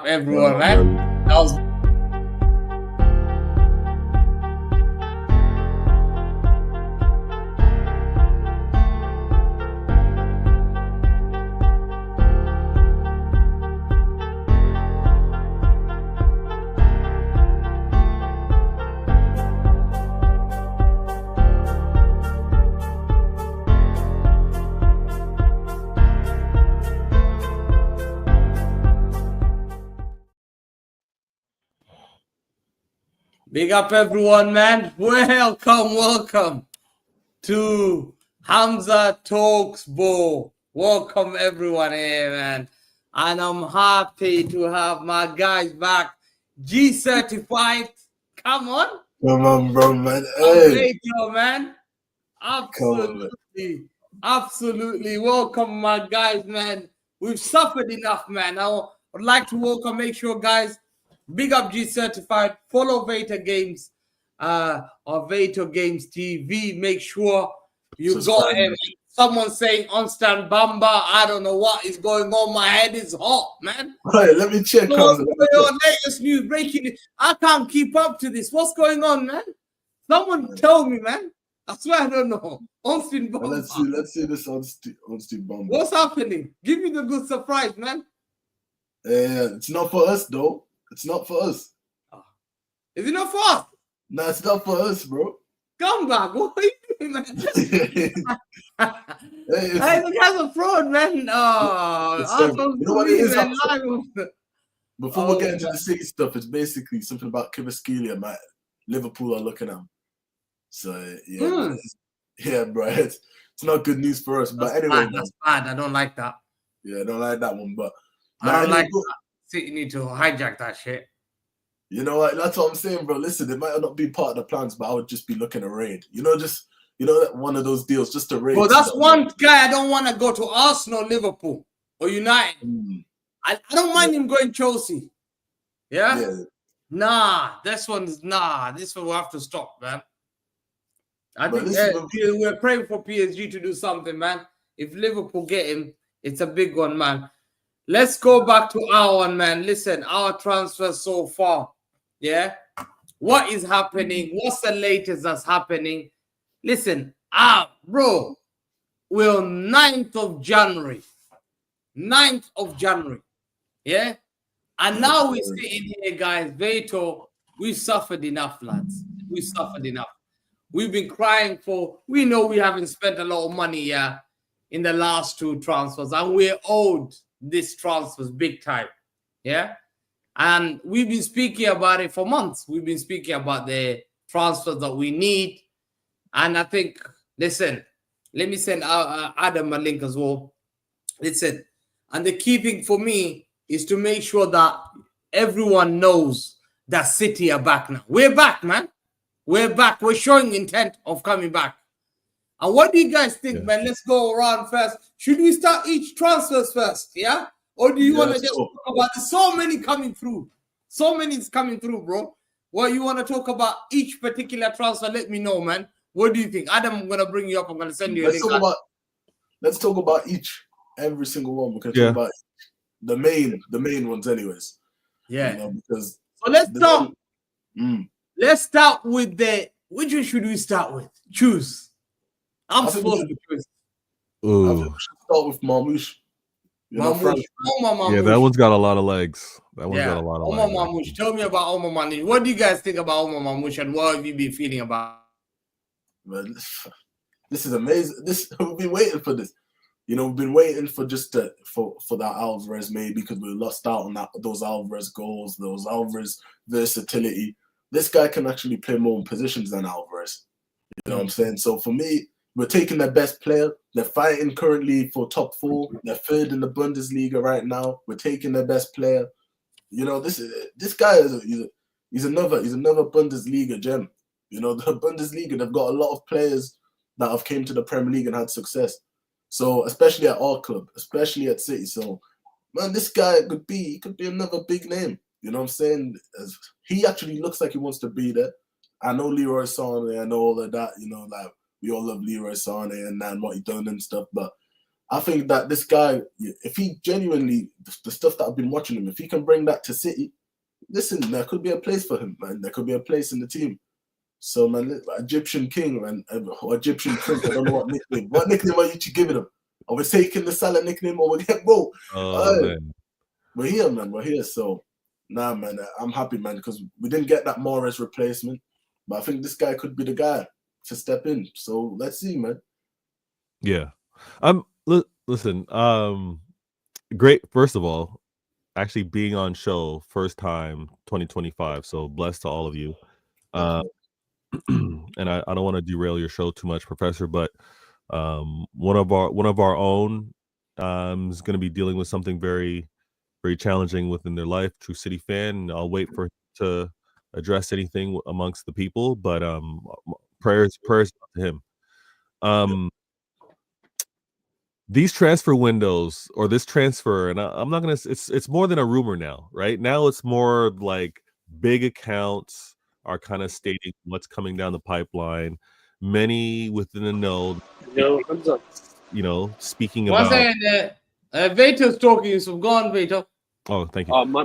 up, everyone, man. That was big up, everyone, man. Welcome to Hamza Talks Ball. Welcome, everyone here, man. And I'm happy to have my guys back. G certified. Come on. Come on, bro, man. Hey. Radio, man. Absolutely. Absolutely. Welcome, my guys, man. We've suffered enough, man. I would like to welcome, make sure, guys, big up G certified. Follow Vator Games, or Vator Games TV. Make sure you got him. Someone saying Onstan Bamba. I don't know what is going on. My head is hot, man. Right, let me check. What's going on? Latest news, breaking news. I can't keep up to this. What's going on, man? Someone tell me, man. I swear I don't know. Onstan Bamba. Let's see this Onstan Bamba. What's happening? Give me the good surprise, man. It's not for us, though. It's not for us. Is it not for us? No, it's not for us, bro. Come back. What are you doing, man? Hey, look at the fraud, man. Oh, you know what it is? Man, Before we get into the city stuff, it's basically something about Kvaratskhelia, man. Liverpool are looking at him. So, yeah, bro. It's not good news for us. But anyway. That's bad. I don't like that. Yeah, I don't like that one. But I don't like that. City need to hijack that shit. You know what? That's what I'm saying, bro. Listen, it might not be part of the plans, but I would just be looking to raid. That one of those deals, just to raid. Well, that's one guy I don't want to go to Arsenal, Liverpool, or United. I don't mind him going Chelsea. Yeah? Nah, this one will have to stop, man. I think we're praying for PSG to do something, man. If Liverpool get him, it's a big one, man. Let's go back to our one, man. Listen, our transfer so far. Yeah? What is happening? What's the latest that's happening? Listen, bro, we're 9th of January. 9th of January. Yeah? And now we're sitting here, guys. Vator, we've suffered enough, lads. We've suffered enough. We've been crying we know we haven't spent a lot of money in the last 2 transfers, and we're owed this transfers big time. Yeah? And we've been speaking about it for months. We've been speaking about the transfers that we need. And I think, listen, let me send Adam a link as well. Listen, and the key thing for me is to make sure that everyone knows that City are back now. We're back, man. We're back. We're showing intent of coming back. And what do you guys think, man? Let's go around first. Should we start each transfers first, yeah? Or do you want to just talk about so many coming through? So many is coming through, bro. Well, you want to talk about each particular transfer? Let me know, man. What do you think? Adam, I'm going to bring you up. I'm going to send you a link. Let's talk about every single one. We're going to talk about the main ones anyways. Yeah. Because so let's start. Let's start with which one should we start with? Choose. I'm supposed to choose. I think we should start with Marmoush. Marmoush. Yeah, that one's got a lot of legs. That one's got a lot of Omar Marmoush. Tell me about Omar Marmoush. What do you guys think about Omar Marmoush, and what have you been feeling about? Man, this is amazing. We've been waiting for this. We've been waiting for for that Alvarez maybe, because we lost out on those Alvarez goals, those Alvarez versatility. This guy can actually play more positions than Alvarez. You know what I'm saying? So for me, we're taking their best player. They're fighting currently for top 4. They're 3rd in the Bundesliga right now. We're taking their best player. This guy he's another Bundesliga gem. The Bundesliga, they've got a lot of players that have came to the Premier League and had success. So especially at our club, especially at City. So man, this guy could be another big name. You know what I'm saying? He actually looks like he wants to be there. I know Leroy Sané, I know all of that. Like we all love Leroy Sané and what he done and stuff. But I think that this guy, if he genuinely, the stuff that I've been watching him, if he can bring that to City, listen, there could be a place for him, man. There could be a place in the team. So, man, Egyptian King, man, or Egyptian Prince, I don't know what nickname. What nickname are you giving him? Are we taking the Salah nickname or bro? Man. We're here, man. We're here. So, nah, man, I'm happy, man, because we didn't get that Mahrez replacement. But I think this guy could be the guy to step in. So, let's see, man. Yeah. Listen, great. First of all, actually being on show first time 2025. So blessed to all of you. And I don't want to derail your show too much, Professor, but one of our own is going to be dealing with something very, very challenging within their life. True City fan. I'll wait for him to address anything amongst the people, but prayers to him. These transfer windows or this transfer, and I'm not gonna. It's more than a rumor now, right? Now it's more like big accounts are kind of stating what's coming down the pipeline. Many within the know, speaking One about. second, Veto's talking, so go on, Veto. Oh, thank you. My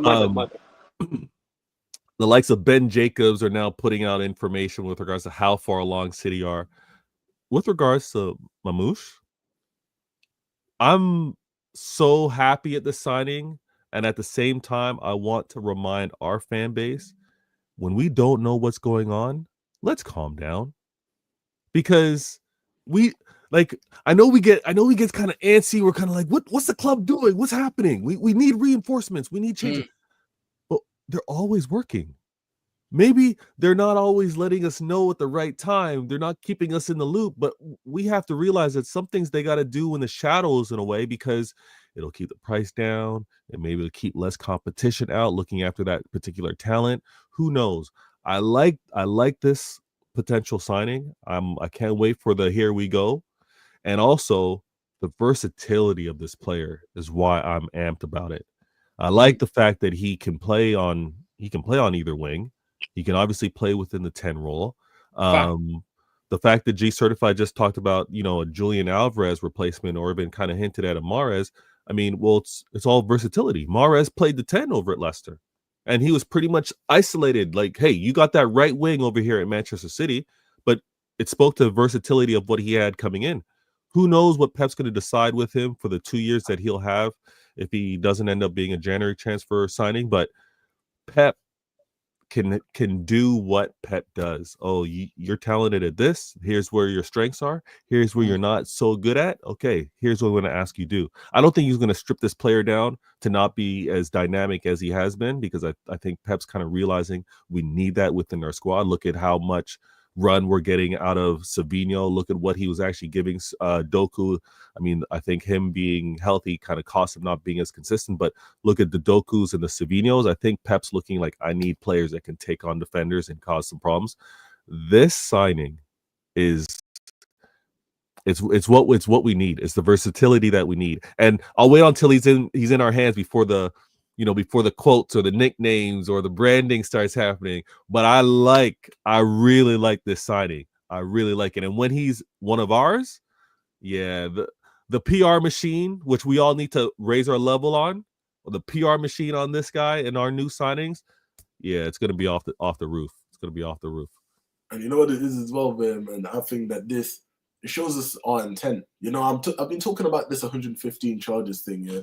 the likes of Ben Jacobs are now putting out information with regards to how far along City are. With regards to Marmoush, I'm so happy at the signing, and at the same time, I want to remind our fan base, when we don't know what's going on, let's calm down. Because I know we get kind of antsy. We're kind of like, what's the club doing? What's happening? We need reinforcements. We need changes. But they're always working. Maybe they're not always letting us know at the right time. They're not keeping us in the loop, but we have to realize that some things they got to do in the shadows in a way, because it'll keep the price down and maybe it'll keep less competition out looking after that particular talent. Who knows? I like this potential signing. I can't wait for the here we go. And also the versatility of this player is why I'm amped about it. I like the fact that he can play on either wing. He can obviously play within the 10 role. The fact that G Certified just talked about, a Julian Alvarez replacement, or even kind of hinted at a Mahrez. I mean, well, it's all versatility. Mahrez played the 10 over at Leicester, and he was pretty much isolated. Like, hey, you got that right wing over here at Manchester City, but it spoke to the versatility of what he had coming in. Who knows what Pep's going to decide with him for the 2 years that he'll have if he doesn't end up being a January transfer signing, but Pep can do what Pep does. Oh, you're talented at this. Here's where your strengths are. Here's where you're not so good at. Okay, here's what I'm going to ask you to do. I don't think he's going to strip this player down to not be as dynamic as he has been, because I think Pep's kind of realizing we need that within our squad. Look at how much run we're getting out of Savinho. Look at what he was actually giving Doku. I mean, I think him being healthy kind of cost him not being as consistent, but look at the Dokus and the Savinhos. I think Pep's looking like, I need players that can take on defenders and cause some problems. This signing is it's what we need. It's the versatility that we need. And I'll wait until he's in our hands before the quotes or the nicknames or the branding starts happening. But I really like this signing. I really like it. And when he's one of ours, yeah, the PR machine, which we all need to raise our level on, or the PR machine on this guy and our new signings, yeah, it's going to be off the roof. It's going to be off the roof. And you know what it is as well, man? I think that it shows us our intent. I've been talking about this 115 charges thing, yeah,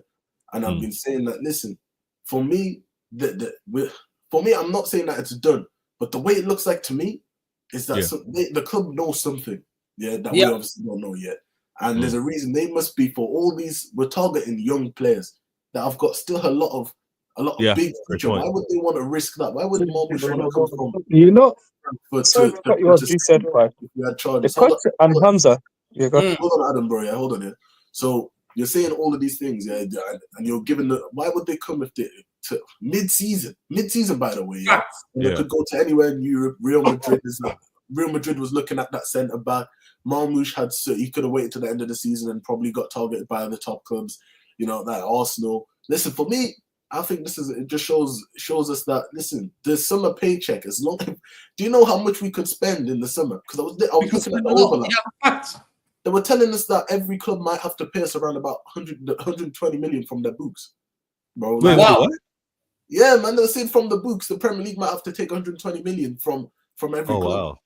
and I've been saying that, listen, for me, I'm not saying that it's done, but the way it looks like to me is that the club knows something, that we obviously don't know yet. And there's a reason. They must be, for all these, we're targeting young players that have got still a lot of big future. Why would they want to risk that? Why would Marmoush want to come from? Sorry to cut you off, G35. And Hamza. Hold on, Adam, bro. Hold on here. So you're saying all of these things, and you're giving why would they come if they to mid-season, by the way, They could go to anywhere in Europe. Real Madrid was looking at that centre back. Marmoush he could have waited to the end of the season and probably got targeted by the top clubs, like Arsenal. Listen, for me, I think it just shows us that, listen, the summer paycheck, do you know how much we could spend in the summer? Because I was looking at the overlap. They were telling us that every club might have to pay us around about 120 million from their books, bro. Wait, Wow. what? Yeah, man, they said from the books, the Premier League might have to take 120 million from every club. Wow.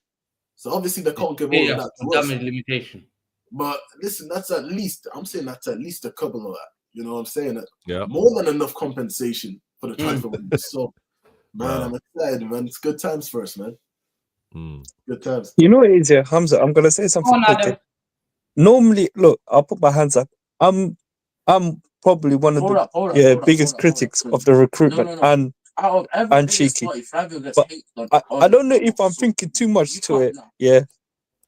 So obviously they can't give all of that to us. Damage limitation. But listen, that's at least, I'm saying that's at least a couple of that. You know what I'm saying? Yeah. More than enough compensation for the transfer window. So, man, I'm excited, man. It's good times for us, man. Good times. You know what it is, yeah, Hamza? I'm gonna say something. Normally, look, I'll put my hands up. I'm probably one of the biggest critics of the recruitment and cheeky. But I don't know if I'm thinking too much to it. Yeah,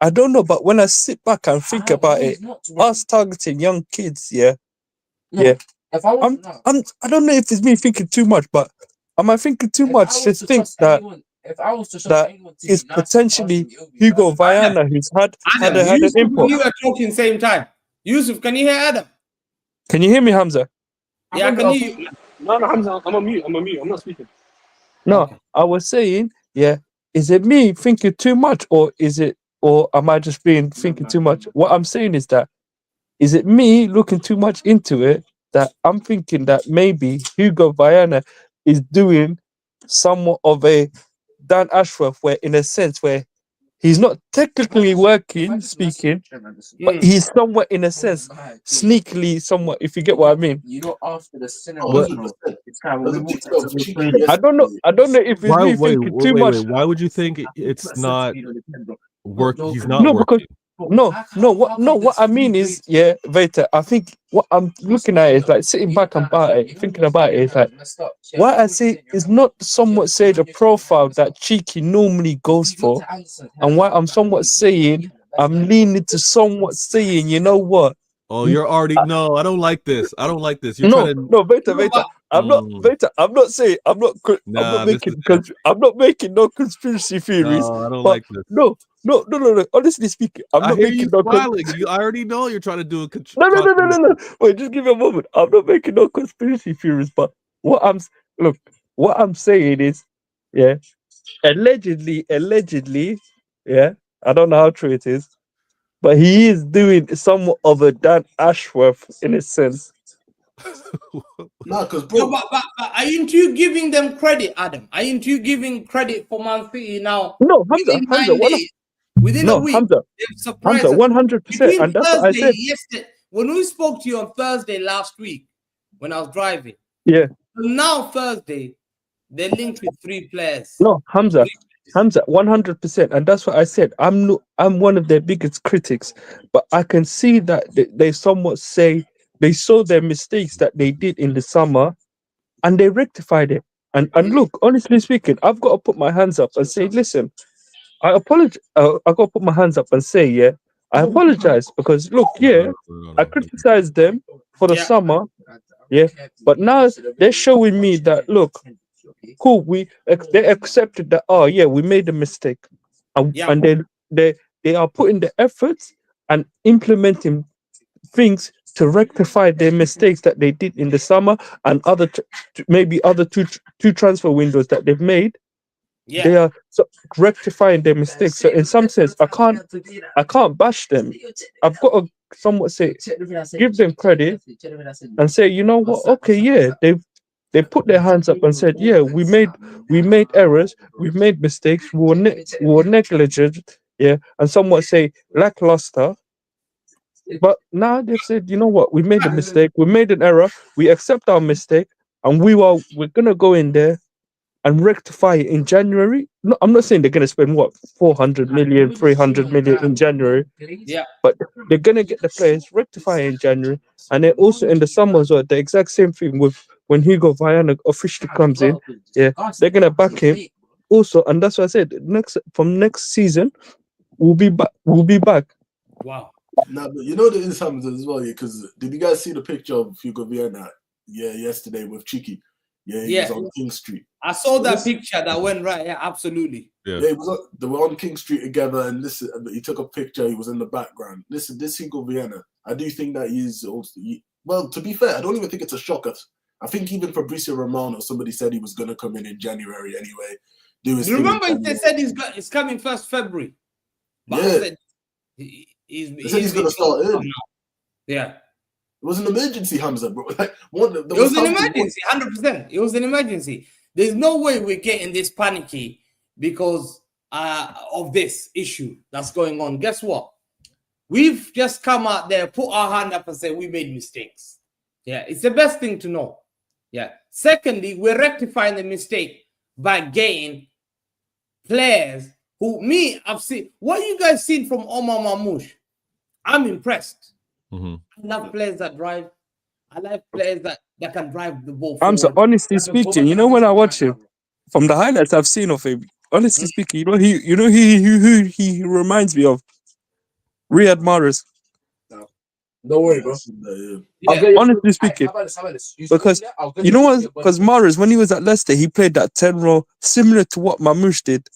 I don't know. But when I sit back and think about it, us targeting young kids, yeah. I don't know if it's me thinking too much, but am I thinking too much to think that is potentially Hugo Viana who's had an input? You are talking same time. Yusuf, can you hear Adam? Can you hear me, Hamza? Yeah, I can hear you. No, Hamza, I'm on mute. I'm not speaking. No, Okay. I was saying, yeah, is it me thinking too much, or am I just thinking too much? What I'm saying is that, is it me looking too much into it that I'm thinking that maybe Hugo Viana is doing somewhat of a Dan Ashworth, where in a sense where he's not technically speaking, but he's somewhat in a sense sneakily somewhat, if you get what I mean. I don't know if it's me thinking too much. Why would you think it's not working? He's not working. Because what I mean is, yeah, Veta, I think what I'm looking at is like sitting back about it, thinking about it, is like what I say is not somewhat say the profile that Cheeky normally goes for, and what I'm somewhat saying, I'm leaning to somewhat saying, you know what? Oh, you're already no. I don't like this. You're Veta. I'm not saying. I'm not making no conspiracy theories. No, I don't like this. No. Honestly speaking, I'm not making no. I already know you're trying to do a. No. Wait, just give me a moment. I'm not making no conspiracy theories, but what I'm saying is, yeah, allegedly, yeah, I don't know how true it is, but he is doing somewhat of a Dan Ashworth in a sense. No, because but aren't you giving them credit, Adam? Aren't you giving credit for Man City now? No, Hamza, within a week, Hamza, 100%, and that's what I said. Yesterday, when we spoke to you on Thursday last week, when I was driving, yeah. Now Thursday, they're linked with 3 players. No, Hamza, 100%, and that's what I said. I'm one of their biggest critics, but I can see that they somewhat say they saw their mistakes that they did in the summer, and they rectified it. And look, honestly speaking, I've got to put my hands up and say, listen, I apologize. I got to put my hands up and say, yeah, I apologize because look, yeah, I criticized them for the summer, yeah, but now they're showing me that look, cool, they accepted that. Oh yeah, we made a mistake, and they are putting the efforts and implementing things to rectify their mistakes that they did in the summer and maybe other two transfer windows that they've made. They are rectifying their mistakes. So in some sense, I can't bash them. I've got to somewhat say, give them credit and say, you know what? Okay, yeah, they put their hands up and said, yeah, we made errors, we've made mistakes, we were negligent, yeah, and somewhat say lackluster. But now they've said, you know what? We made a mistake, we made an error, we accept our mistake, and we're gonna go in there and rectify it in January. No, I'm not saying they're going to spend 400 million, 300 million in January. Yeah. But they're going to get the players rectify in January, and then also in the summer as well. The exact same thing with when Hugo Viana officially comes in. Yeah, they're going to back him also, and that's what I said. From next season, we'll be back. Wow. Now, you know the times as well, yeah. Because did you guys see the picture of Hugo Viana? Yeah, yesterday with Cheeky. Yeah, he was on King Street. I saw that picture that went right. Yeah, absolutely. Yeah, they were on King Street together, and listen, he took a picture. He was in the background. Listen, this Hugo Viana, I do think that he's also. Well, to be fair, I don't even think it's a shocker. I think even Fabrizio Romano, somebody said he was going to come in January anyway. You remember they said he's coming 1st February. But I said, They said he's going to start in. Yeah. It was an emergency, Hamza, bro. Like, it was an emergency, 100%. It was an emergency. There's no way we're getting this panicky because of this issue that's going on. Guess what? We've just come out there, put our hand up and say we made mistakes. Yeah, it's the best thing to know. Yeah. Secondly, we're rectifying the mistake by getting players who I've seen. What you guys seen from Omar Marmoush? I'm impressed. I love players that drive. I like players that can drive the ball forward. Hamza, honestly speaking, you know, when I watch him, from the highlights I've seen of him, honestly speaking, who he reminds me of? Riyad Mahrez. Don't worry, bro. Honestly speaking, because you know what? Because Mahrez, when he was at Leicester, he played that 10 role similar to what Marmoush did.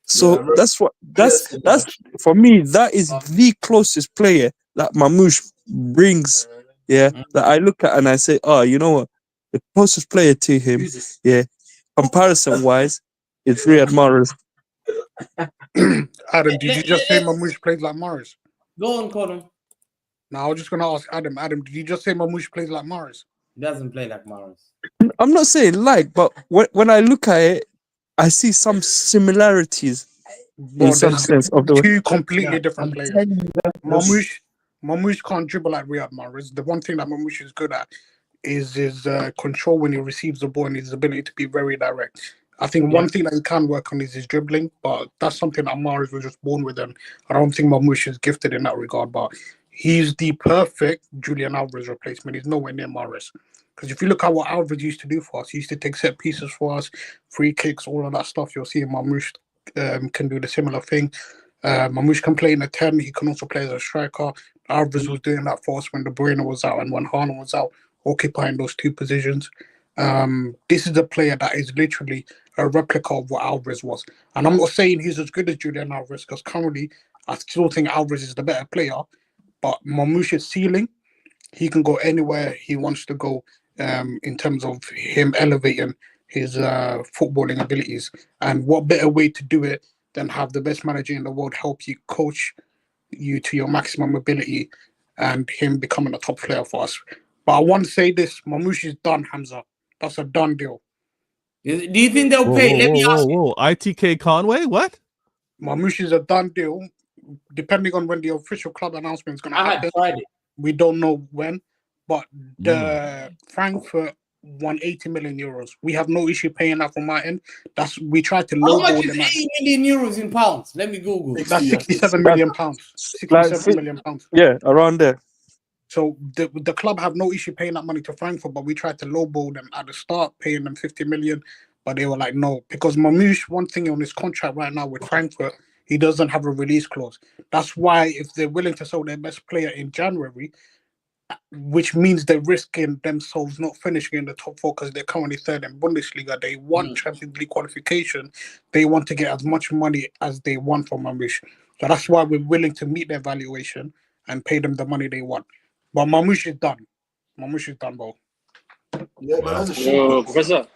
So that's for me, that is the closest player that Marmoush brings. Yeah, that I look at and I say, oh, you know what? The closest player to him, comparison wise, is Riyad Mahrez. Adam, did you just say Marmoush plays like Mahrez? Go on, Colin. Now I was just gonna ask Adam. Adam, did you just say Marmoush plays like Mahrez? He doesn't play like Mahrez. I'm not saying but when I look at it, I see some similarities in some sense of the two completely different players. Marmoush can't dribble like Riyad Mahrez. The one thing that Marmoush is good at is his control when he receives the ball and his ability to be very direct. I think one thing that he can work on is his dribbling, but that's something that Mahrez was just born with, and I don't think Marmoush is gifted in that regard. But he's the perfect Julian Alvarez replacement. He's nowhere near Mahrez. Because if you look at what Alvarez used to do for us, he used to take set pieces for us, free kicks, all of that stuff. You'll see Marmoush can do the similar thing. Marmoush can play in a 10. He can also play as a striker. Alvarez was doing that for us when De Bruyne was out and when Haaland was out, occupying those two positions. This is a player that is literally a replica of what Alvarez was. And I'm not saying he's as good as Julian Alvarez, because currently I still think Alvarez is the better player. But Marmoush's ceiling, he can go anywhere he wants to go in terms of him elevating his footballing abilities. And what better way to do it than have the best manager in the world help you, coach you to your maximum ability, and him becoming a top player for us. But I want to say this, Marmoush is done, Hamza. That's a done deal. Do you think they'll pay? Let me ask you. ITK Conway, what? Marmoush is a done deal. Depending on when the official club announcement is going to happen, we don't know when. But the Frankfurt won 80 million euros. We have no issue paying that from our end. We tried to lowball them. How much is 80 million euros in pounds? Let me Google. That's 67 million pounds. 67 million pounds. Yeah, around there. So the club have no issue paying that money to Frankfurt, but we tried to lowball them at the start, paying them 50 million. But they were like, no, because Marmoush, one thing on his contract right now with Frankfurt, he doesn't have a release clause. That's why if they're willing to sell their best player in January, which means they're risking themselves not finishing in the top four because they're currently third in Bundesliga. They want Champions League qualification. They want to get as much money as they want from Marmoush. So that's why we're willing to meet their valuation and pay them the money they want. But Marmoush is done. Marmoush is done, bro. Yeah, but that's a shame. Professor.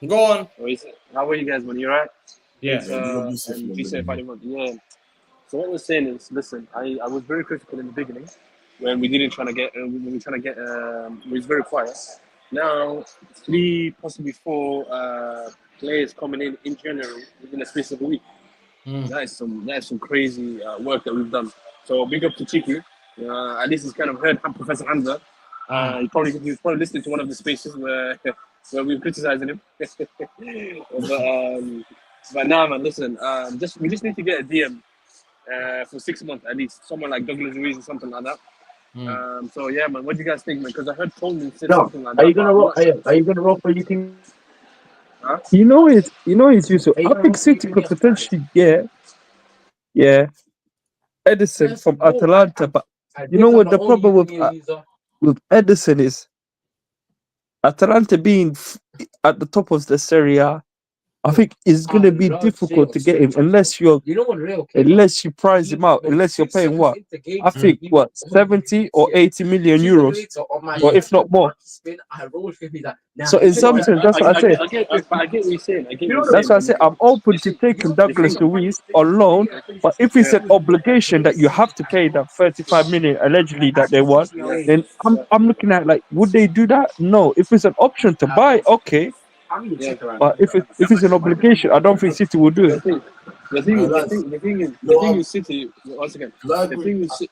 Go on. How are you guys, man? You right? Yeah. Yeah. So what we're saying is, listen, I was very critical in the beginning when we didn't try to get, we was very quiet. Now, 3, possibly 4 players coming in January within a space of a week. That is some crazy work that we've done. So big up to Chiki. At least he's kind of heard Professor Hamza. He was probably listening to one of the spaces where we were criticizing him. But nah, man, listen. We just need to get a DM for 6 months at least. Someone like Douglas Luiz or something like that. So yeah, man. What do you guys think, man? Because I heard Coleman said something like that. Are you gonna roll for your team? Huh? You know it's Yusuf. I think City could potentially get Edison from Atalanta, but you know what the problem with Edison is? Atalanta being at the top of the Serie A, I think it's gonna be difficult to get him unless you price him out, unless you're paying what? I think what 70 or 80 million euros, or if not more. So in some sense, that's what I said. I get what you're saying. That's why I say I'm open to taking Douglas Luiz on loan, but if it's an obligation that you have to pay that 35 million allegedly that they want, then I'm looking at like, would they do that? No. If it's an option to buy, okay. But if it's an obligation, I don't think City will do it. The thing is City. Once again, the thing is.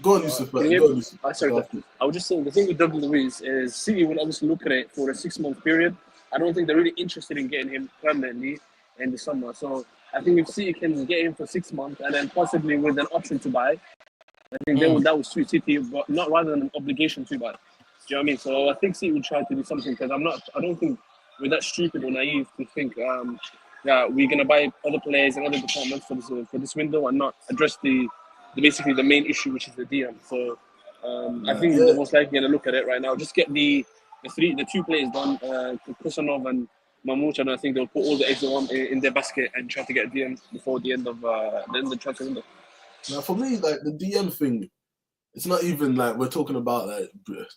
Go on, Yusuf. Sorry, I was just saying the thing with Douglas Luiz is City will obviously look at it for a 6-month period. I don't think they're really interested in getting him permanently in the summer. So I think if City can get him for 6 months and then possibly with an option to buy, I think that would suit City, but not rather than an obligation to buy. Do you know what I mean? So I think City would try to do something because I don't think we're that stupid or naive to think that we're gonna buy other players and other departments for this window and not address basically the main issue, which is the DM. So I think they're most likely gonna look at it right now. Just get the 2 players done, Kusanov and Marmoush, and I think they'll put all the eggs in their basket and try to get DM before the end of the transfer window. Now, for me, like the DM thing, it's not even like we're talking about like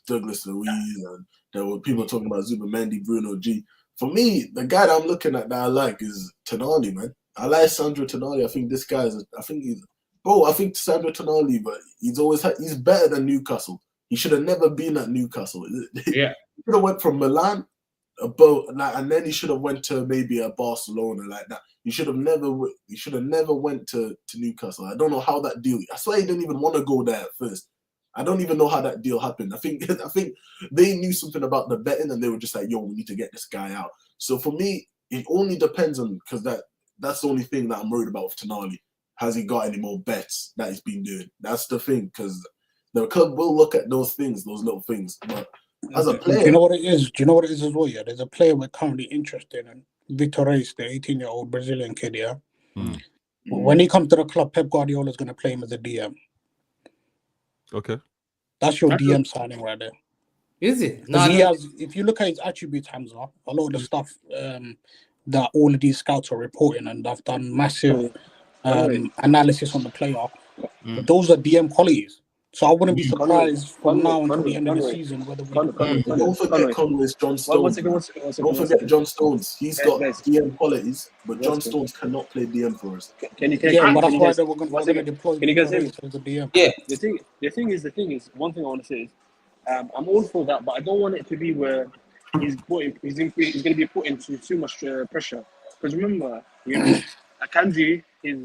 Douglas Luiz and there were people talking about Zubimendi, Bruno G. For me, the guy that I'm looking at that I like is Tonali, man. I like Sandro Tonali. I think this guy is. I think Sandro Tonali, but he's better than Newcastle. He should have never been at Newcastle. Yeah, he should have went from Milan, and then he should have went to maybe a Barcelona like that. He should have never went to Newcastle. I don't know how that deal. I swear he didn't even want to go there at first. I don't even know how that deal happened. I think they knew something about the betting and they were just like, yo, we need to get this guy out. So for me, it only depends on, because that's the only thing that I'm worried about with Tonali. Has he got any more bets that he's been doing? That's the thing, because the club will look at those things, those little things. But as a player, do you know what it is? Do you know what it is as well? Yeah, there's a player we're currently interested in, Victor Reis, the 18-year-old Brazilian kid. Yeah, when he comes to the club, Pep Guardiola is going to play him as a DM. Okay, that's your DM signing right there. Is it? No, he has. If you look at his attributes, Hamza, a lot of the stuff that all of these scouts are reporting, and they've done massive analysis on the player. Those are DM qualities. So I wouldn't be surprised from now until the end of the season whether we don't forget Conway's John Stones. Don't forget John Stones. He's got DM qualities, but John Stones cannot play DM for us. But that's why we're going to deploy him as a DM. Yeah. The thing is, one thing I want to say is, I'm all for that, but I don't want it to be where he's going to be put into too much pressure. Because remember, Akanji, his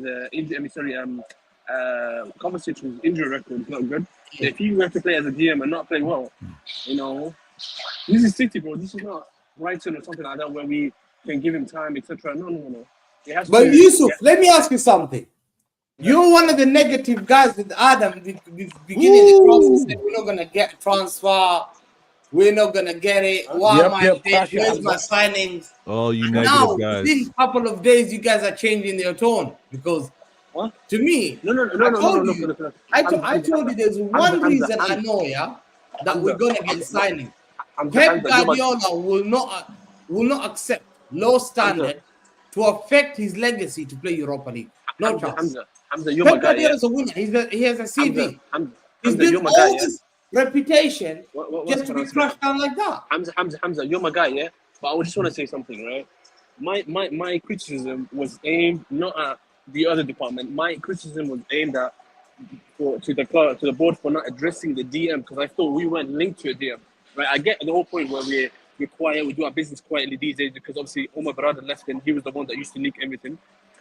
Kovacic injury record is not good. If he were to play as a DM and not play well, this is City, bro. This is not Brighton or something like that where we can give him time, etc. No. But Yusuf, let me ask you something. You're one of the negative guys with Adam beginning the process. We're not gonna get transfer. We're not gonna get it. Why am I there? Where's my signings? Oh, you negative guys. Within a couple of days, you guys are changing your tone because to me, I told you there's one reason I know, that we're gonna get signing. Pep Guardiola will not accept low standard to affect his legacy to play Europa League. No chance. Pep Guardiola is a winner. He has a CV. He's built all this reputation just to be crushed down like that. Hamza, you're my guy, yeah? But I just want to say something, right? My criticism was aimed not at the other department. My criticism was aimed at to the board for not addressing the DM because I thought we weren't linked to a DM. Right? I get the whole point where we're quiet, we do our business quietly these days because obviously Omar Marmoush left and he was the one that used to leak everything.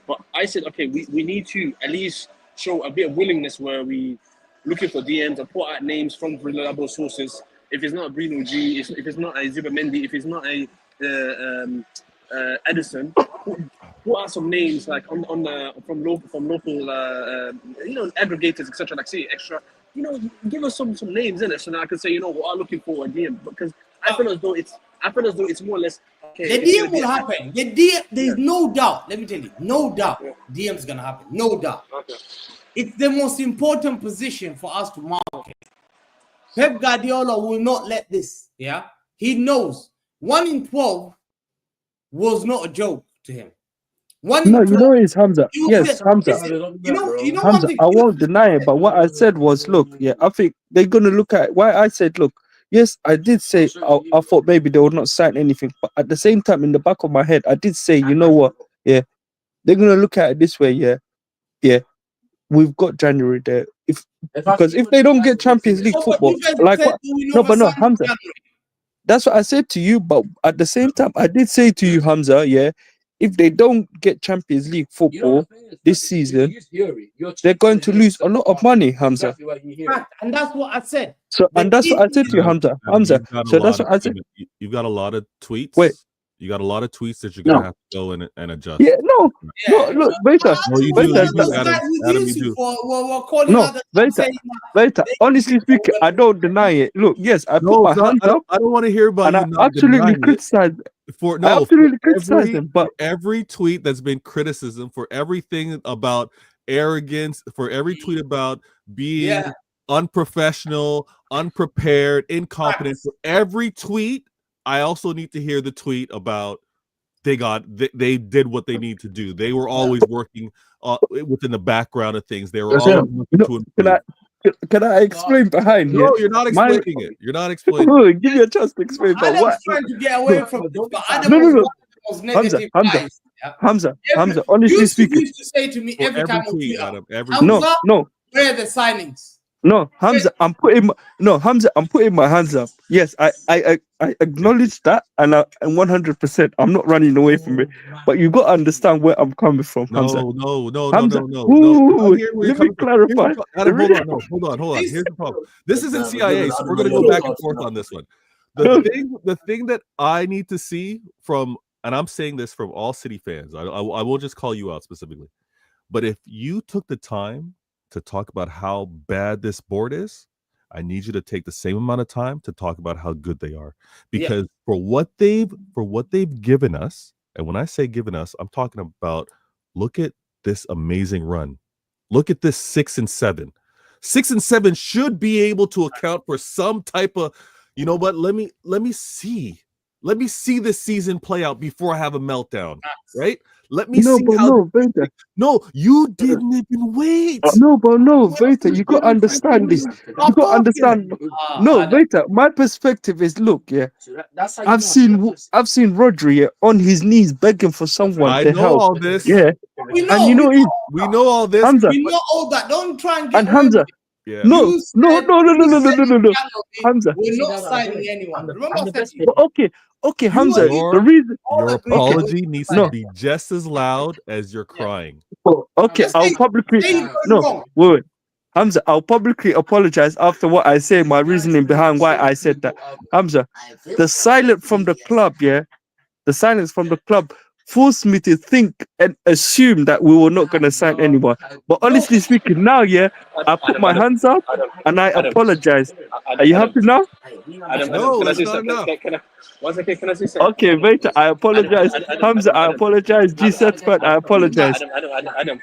But I said, okay, we need to at least show a bit of willingness where we looking for DMs and put out names from reliable sources. If it's not Bruno G, if it's not a Zubimendi, if it's not a Edison, put out some names like from local aggregators, etc. Like say extra, give us some names in it so that I can say we are looking for a DM because I feel as though it's more or less okay. The DM will happen. There's no doubt. Let me tell you, no doubt. DM's gonna happen. No doubt. Okay. It's the most important position for us to market. Pep Guardiola will not let this. Yeah, he knows 1 in 12 was not a joke to him. When No, he you know it's Hamza. Yes, Hamza. You know one Hamza, thing. I won't deny it, but what I said was, look, yeah, I think they're gonna look at why I said, look, yes, I did say I thought maybe they would not sign anything, but at the same time, in the back of my head, I did say, you know what, yeah, they're gonna look at it this way, yeah, we've got January there. Because if they don't get Champions League football, like what? No, but no, Hamza. That's what I said to you, but at the same time, I did say to you, Hamza, yeah, if they don't get Champions League football this season, they're going to lose a lot of money, Hamza. And that's what I said. So, and that's what I said to you, Hamza. Hamza. So that's what I said. You've got a lot of tweets. Wait. You got a lot of tweets that you're gonna have to go and adjust. Yeah, no, look, Veta. No, you do. Adam, you do. No, Veta. Honestly speaking, I don't deny it. Look, yes, I put my hands up. I don't want to hear about and you. I absolutely criticize. I absolutely criticize them. But every tweet that's been criticism, for everything about arrogance, for every tweet about being unprofessional, unprepared, incompetent, for every tweet, I also need to hear the tweet about they did what they need to do. They were always working within the background of things. They were always working to improve. Can I explain behind? No, you're not explaining it. You're not explaining. Give me a chance to explain. But what? Trying to get away from this, but Adam was negative. Hamza. Honestly speaking, used to say to me every time we Adam, no, where are the signings? No, Hamza, I'm putting my hands up. Yes, I acknowledge that, and 100%, I'm not running away from it. But you got to understand where I'm coming from, Hamza. No. Let me clarify. Adam, hold on. Here's the problem. This isn't CIA, so we're gonna go back and forth on this one. The thing that I need to see from, and I'm saying this from all City fans, I won't just call you out specifically, but if you took the time to talk about how bad this board is, I need you to take the same amount of time to talk about how good they are. Because for what they've given us, and when I say given us, I'm talking about, look at this amazing run. Look at this 6 and 7. 6 and 7 should be able to account for some type of, you know what? Let me see this season play out before I have a meltdown, right? Let me see how. No, you didn't even wait. No, Veta, you got to understand this. You got to understand. No, Veta, my perspective is, look, I've seen Rodri on his knees begging for someone to help. I know all this. Yeah, and you know we know all this. Hamza, we know all that. Don't try and get. And Hamza. Yeah. No. Hamza, we're not signing anyone. Remember, okay, Hamza. The reason your apology needs to be just as loud as you're crying. Okay, I'll publicly wait. Hamza, I'll publicly apologize after what I say. My reasoning behind why I said that. Hamza, the silence from the club forced me to think and assume that we were not going to sign anyone. But honestly speaking, now, I put my hands up and I apologize. Are you happy now? No, that's not enough. Can I say something? Okay, Veta, I apologize. Hamza, I apologize. G-Setspert, I apologize. Adam,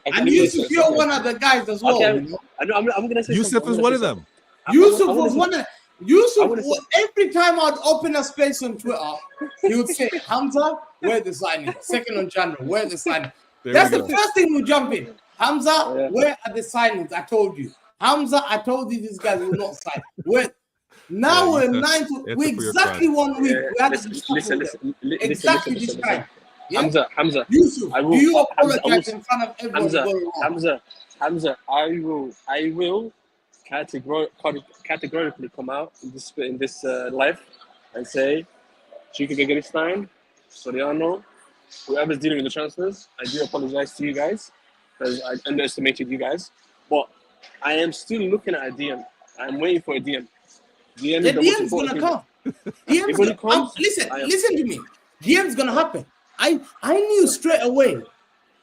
and Yusuf, you're one of the guys as well. Okay, I'm gonna say Yusuf is one of them. Yusuf was one of them. Yusuf, every time I'd open a space on Twitter, he would say, Hamza, where the signing? 2nd of January, where the signing? That's the first thing we jump in. Hamza, where are the signings? I told you. Hamza, I told you these guys will not sign. Now we're 9 to exactly 1 week. We had to listen exactly this time. Hamza, Yusuf, you apologize in front of everyone. Hamza, I will categorically come out in this live and say, Chico Gagaristein, Soriano, whoever's dealing with the transfers, I do apologize to you guys because I underestimated you guys. But I am still looking at a DM. I'm waiting for a DM. The DM's gonna come. Listen to me. DM's gonna happen. I knew straight away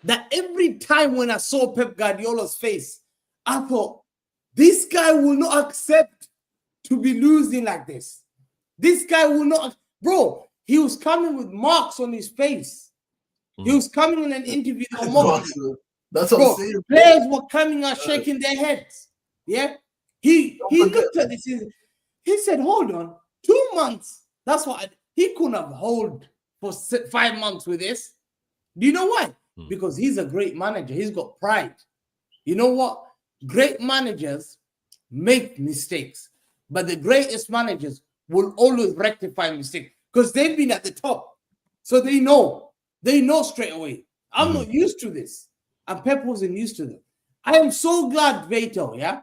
that every time when I saw Pep Guardiola's face, I thought, this guy will not accept to be losing like this. This guy will not. Bro, he was coming with marks on his face. He was coming in an interview. That's what I'm saying. Players were coming out shaking their heads. Yeah. He looked at this. He said, hold on. 2 months. That's what he couldn't have hold for 5 months with this. Do you know why? Hmm. Because he's a great manager. He's got pride. You know what? Great managers make mistakes, but the greatest managers will always rectify mistakes because they've been at the top. So they know straight away. I'm not used to this. And Pep wasn't used to them. I am so glad, Beto, yeah?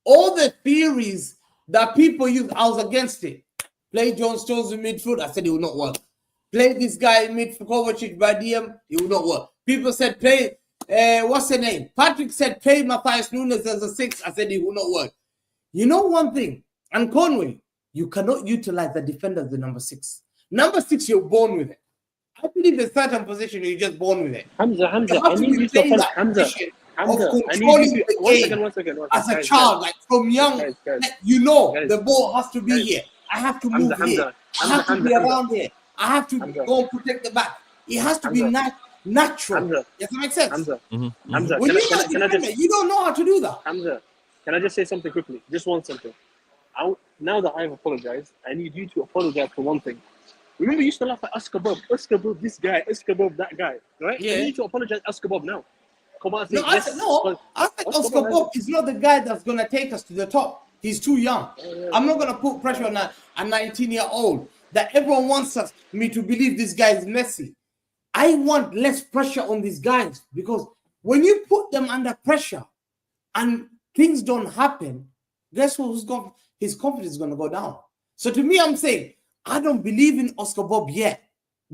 All the theories that people use, I was against it. Play John Stones in midfield, I said it will not work. Play this guy in midfield, Kovacic by DM, it will not work. People said play, what's the name? Patrick said play Matthias Nunes as a 6, I said it will not work. You know one thing, and Conway, you cannot utilize the defender as the number 6. Number 6, you're born with it. I believe in certain position, you're just born with it. Hamza, I need you to Hamza, one second. As a child, like from young, the ball has to be here. I have to move here. I have to be around here. I have to go and protect the back. It has to be natural. Does that make sense? Hamza, when you don't know how to do that. Hamza, can I just say something quickly? Just one something. Now that I've apologized, I need you to apologize for one thing. Remember, you used to laugh at Oscar Bob, this guy, Oscar Bob, that guy, right? Yeah. You need to apologize, Oscar Bob, now. Come on, I said Oscar Bob is not the guy that's gonna take us to the top. He's too young. I'm not gonna put pressure on a 19-year-old that everyone wants me to believe this guy is Messi. I want less pressure on these guys because when you put them under pressure and things don't happen, guess who's going? His confidence is gonna go down. So to me, I'm saying I don't believe in Oscar Bob yet.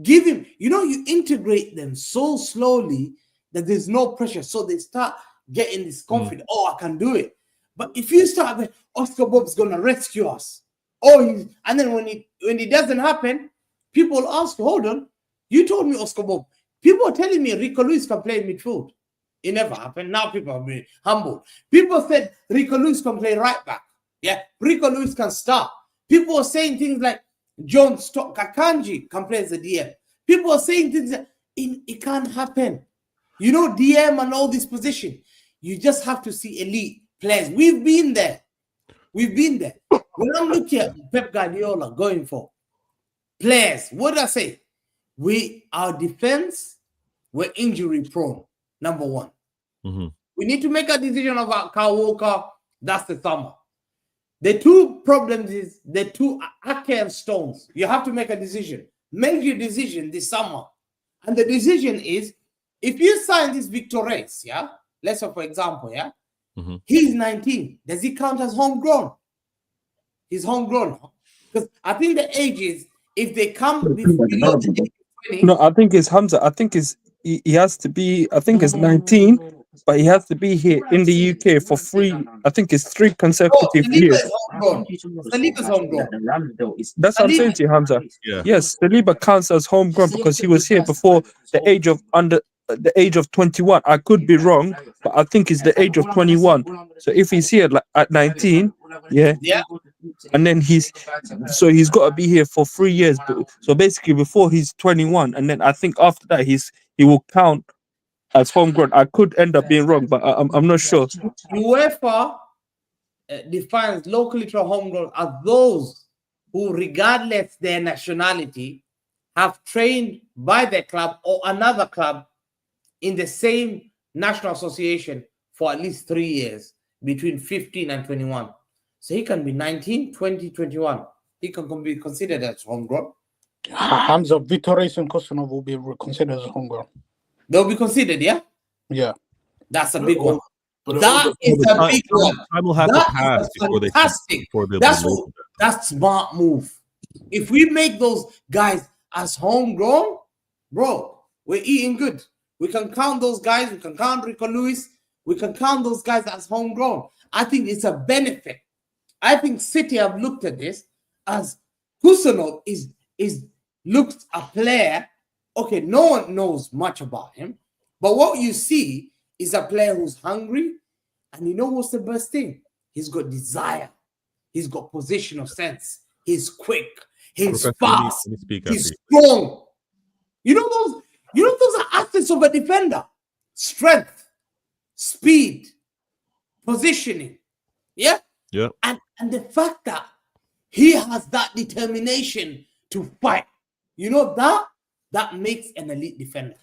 Give him, you integrate them so slowly that there's no pressure. So they start getting this confidence. Oh, I can do it. But if you start with Oscar Bob's gonna rescue us. And then when it doesn't happen, people ask, hold on, you told me Oscar Bob. People are telling me Rico Lewis can play midfield. It never happened. Now people are being humble. People said Rico Lewis can play right back. Yeah, Rico Lewis can start. People are saying things like John Kakanji can play as a DM. People are saying things that it can't happen. DM and all this position. You just have to see elite players. We've been there. When I'm looking at Pep Guardiola going for players, what did I say? Our defense, we're injury prone, number one. Mm-hmm. We need to make a decision about Kyle Walker. That's the summer. The two problems is the two Ake and Stones. You have to make a decision. Make your decision this summer. And the decision is, if you sign this Victor Reis, yeah, let's say for example, yeah, he's 19. Does he count as homegrown? He's homegrown. Because I think the age is, if they come below the age of 20. No, I think it's Hamza. I think he has to be, I think it's 19, but he has to be here in the UK for 3 consecutive years. Saliba's homegrown. That's what I'm saying to you, Hamza. Yeah. Yes, Saliba counts as homegrown because he was here before the age of 21. I could be wrong, but I think it's the age of 21. So if he's here at 19, yeah. And then he's got to be here for 3 years. So basically before he's 21, and then I think after that he will count as homegrown. I could end up being wrong, but I'm not sure. UEFA defines locally to homegrown as those who, regardless their nationality, have trained by their club or another club in the same national association for at least 3 years between 15 and 21. So he can be 19, 20, 21. He can be considered as homegrown. Hamza, Victor Reis and Kostanov will be considered as homegrown. They'll be considered, yeah? Yeah. That's a big one. But That is a big one. Time will have to pass before they fantastic. That's smart move. If we make those guys as homegrown, bro, we're eating good. We can count those guys. We can count Rico Lewis. We can count those guys as homegrown. I think it's a benefit. I think City have looked at this as Kusanov is looks a player. Okay, no one knows much about him, but what you see is a player who's hungry, and you know what's the best thing? He's got desire. He's got positional sense. He's quick. He's fast. He's strong. You know those are assets of a defender. Strength, speed, positioning. Yeah? Yeah. And the fact that he has that determination to fight. You know that makes an elite defender.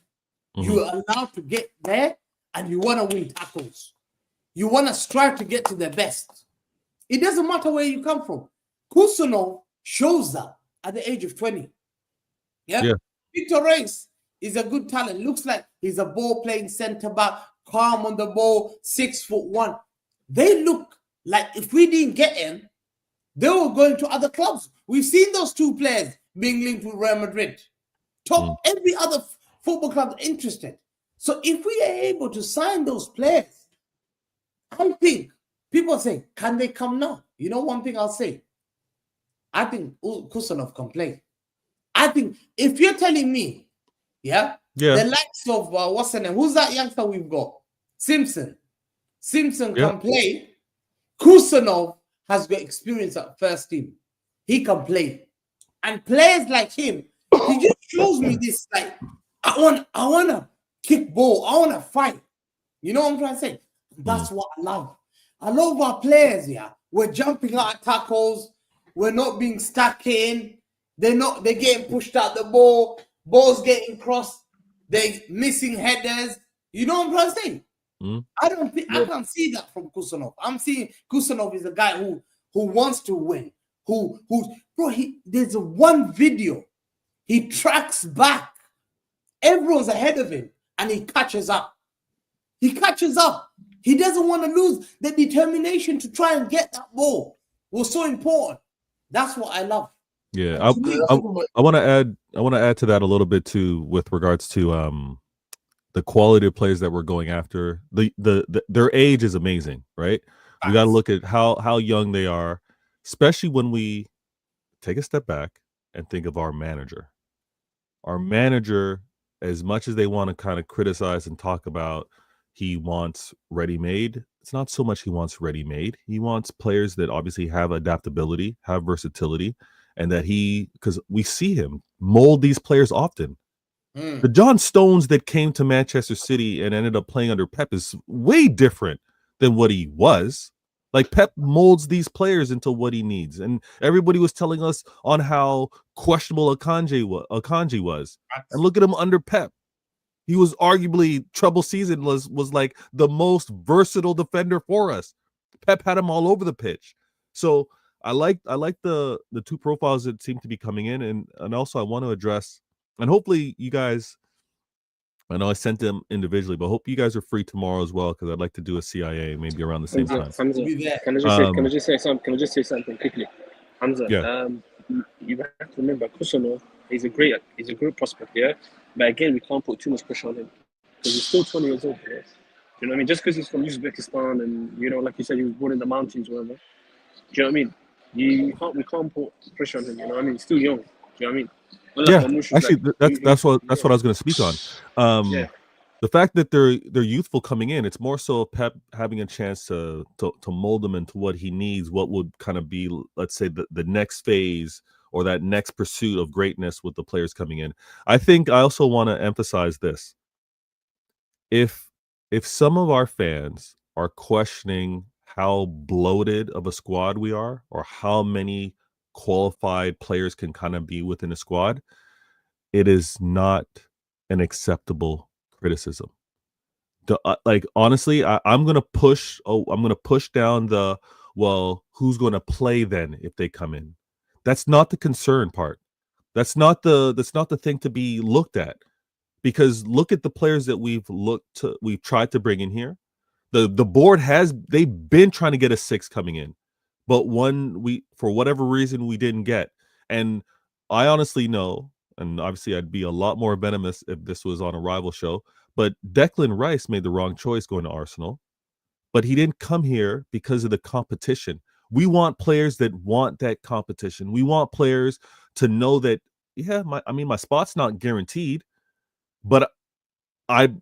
You're allowed to get there and you want to win tackles. You want to strive to get to the best. It doesn't matter where you come from. Kusunov shows that at the age of 20. Yeah. Victor Reis is a good talent. Looks like he's a ball-playing centre-back, calm on the ball, 6'1". They look like if we didn't get him, they were going to other clubs. We've seen those two players being linked with Real Madrid. Every other football club interested. So if we are able to sign those players, I think people say, can they come now? You know, one thing I'll say, I think Kusanov can play. I think if you're telling me, the likes of what's the name? Who's that youngster we've got? Simpson can play. Kusanov has got experience at first team. He can play. And players like him, he just shows me this, like, I want to kick ball. I want to fight. You know what I'm trying to say? That's what I love. I love our players here. We're jumping out of tackles. We're not being stuck in. They're getting pushed out the ball. Balls getting crossed. They're missing headers. You know what I'm trying to say? I can't see that from Kusanov. I'm seeing Kusanov is a guy who wants to win. There's one video. He tracks back. Everyone's ahead of him and he catches up. He doesn't want to lose. The determination to try and get that ball was so important. That's what I love. Yeah, I want to add to that a little bit too, with regards to the quality of players that we're going after. Their age is amazing, right? We got to look at how young they are, especially when we take a step back and think of our manager. Our manager, as much as they want to kind of criticize and talk about, he wants ready-made. It's not so much he wants ready-made. He wants players that obviously have adaptability, have versatility, and that because we see him mold these players often. The John Stones that came to Manchester City and ended up playing under Pep is way different than what he was. Like, Pep molds these players into what he needs. And everybody was telling us on how questionable Akanji was. And look at him under Pep. He was arguably, trouble season was like the most versatile defender for us. Pep had him all over the pitch. So I like the two profiles that seem to be coming in, and also I want to address, and hopefully you guys, I know I sent them individually, but I hope you guys are free tomorrow as well, because I'd like to do a CIA maybe around the same time. Hamza, can I just say something quickly? Hamza, you have to remember, Kusanov, he's a great prospect, yeah? But again, we can't put too much pressure on him because he's still 20 years old. Yeah? You know what I mean? Just because he's from Uzbekistan and, you know, like you said, he was born in the mountains or whatever. Do you know what I mean? We can't put pressure on him. You know what I mean? He's still young. Do you know what I mean? Well, actually, that's what I was going to speak on. The fact that they're youthful coming in, it's more so Pep having a chance to mold them into what he needs, what would kind of be, let's say, the next phase or that next pursuit of greatness with the players coming in. I think I also want to emphasize this. If some of our fans are questioning how bloated of a squad we are, or how many qualified players can kind of be within a squad, it is not an acceptable criticism. Like, honestly, I'm gonna push down the, well, who's going to play then if they come in? That's not the concern part. That's not the thing to be looked at, because look at the players that we've tried to bring in here. The board they've been trying to get a 6 coming in, but for whatever reason we didn't get. And I honestly know, and obviously I'd be a lot more venomous if this was on a rival show, but Declan Rice made the wrong choice going to Arsenal. But he didn't come here because of the competition. We want players that want that competition. We want players to know that, my spot's not guaranteed, but I'm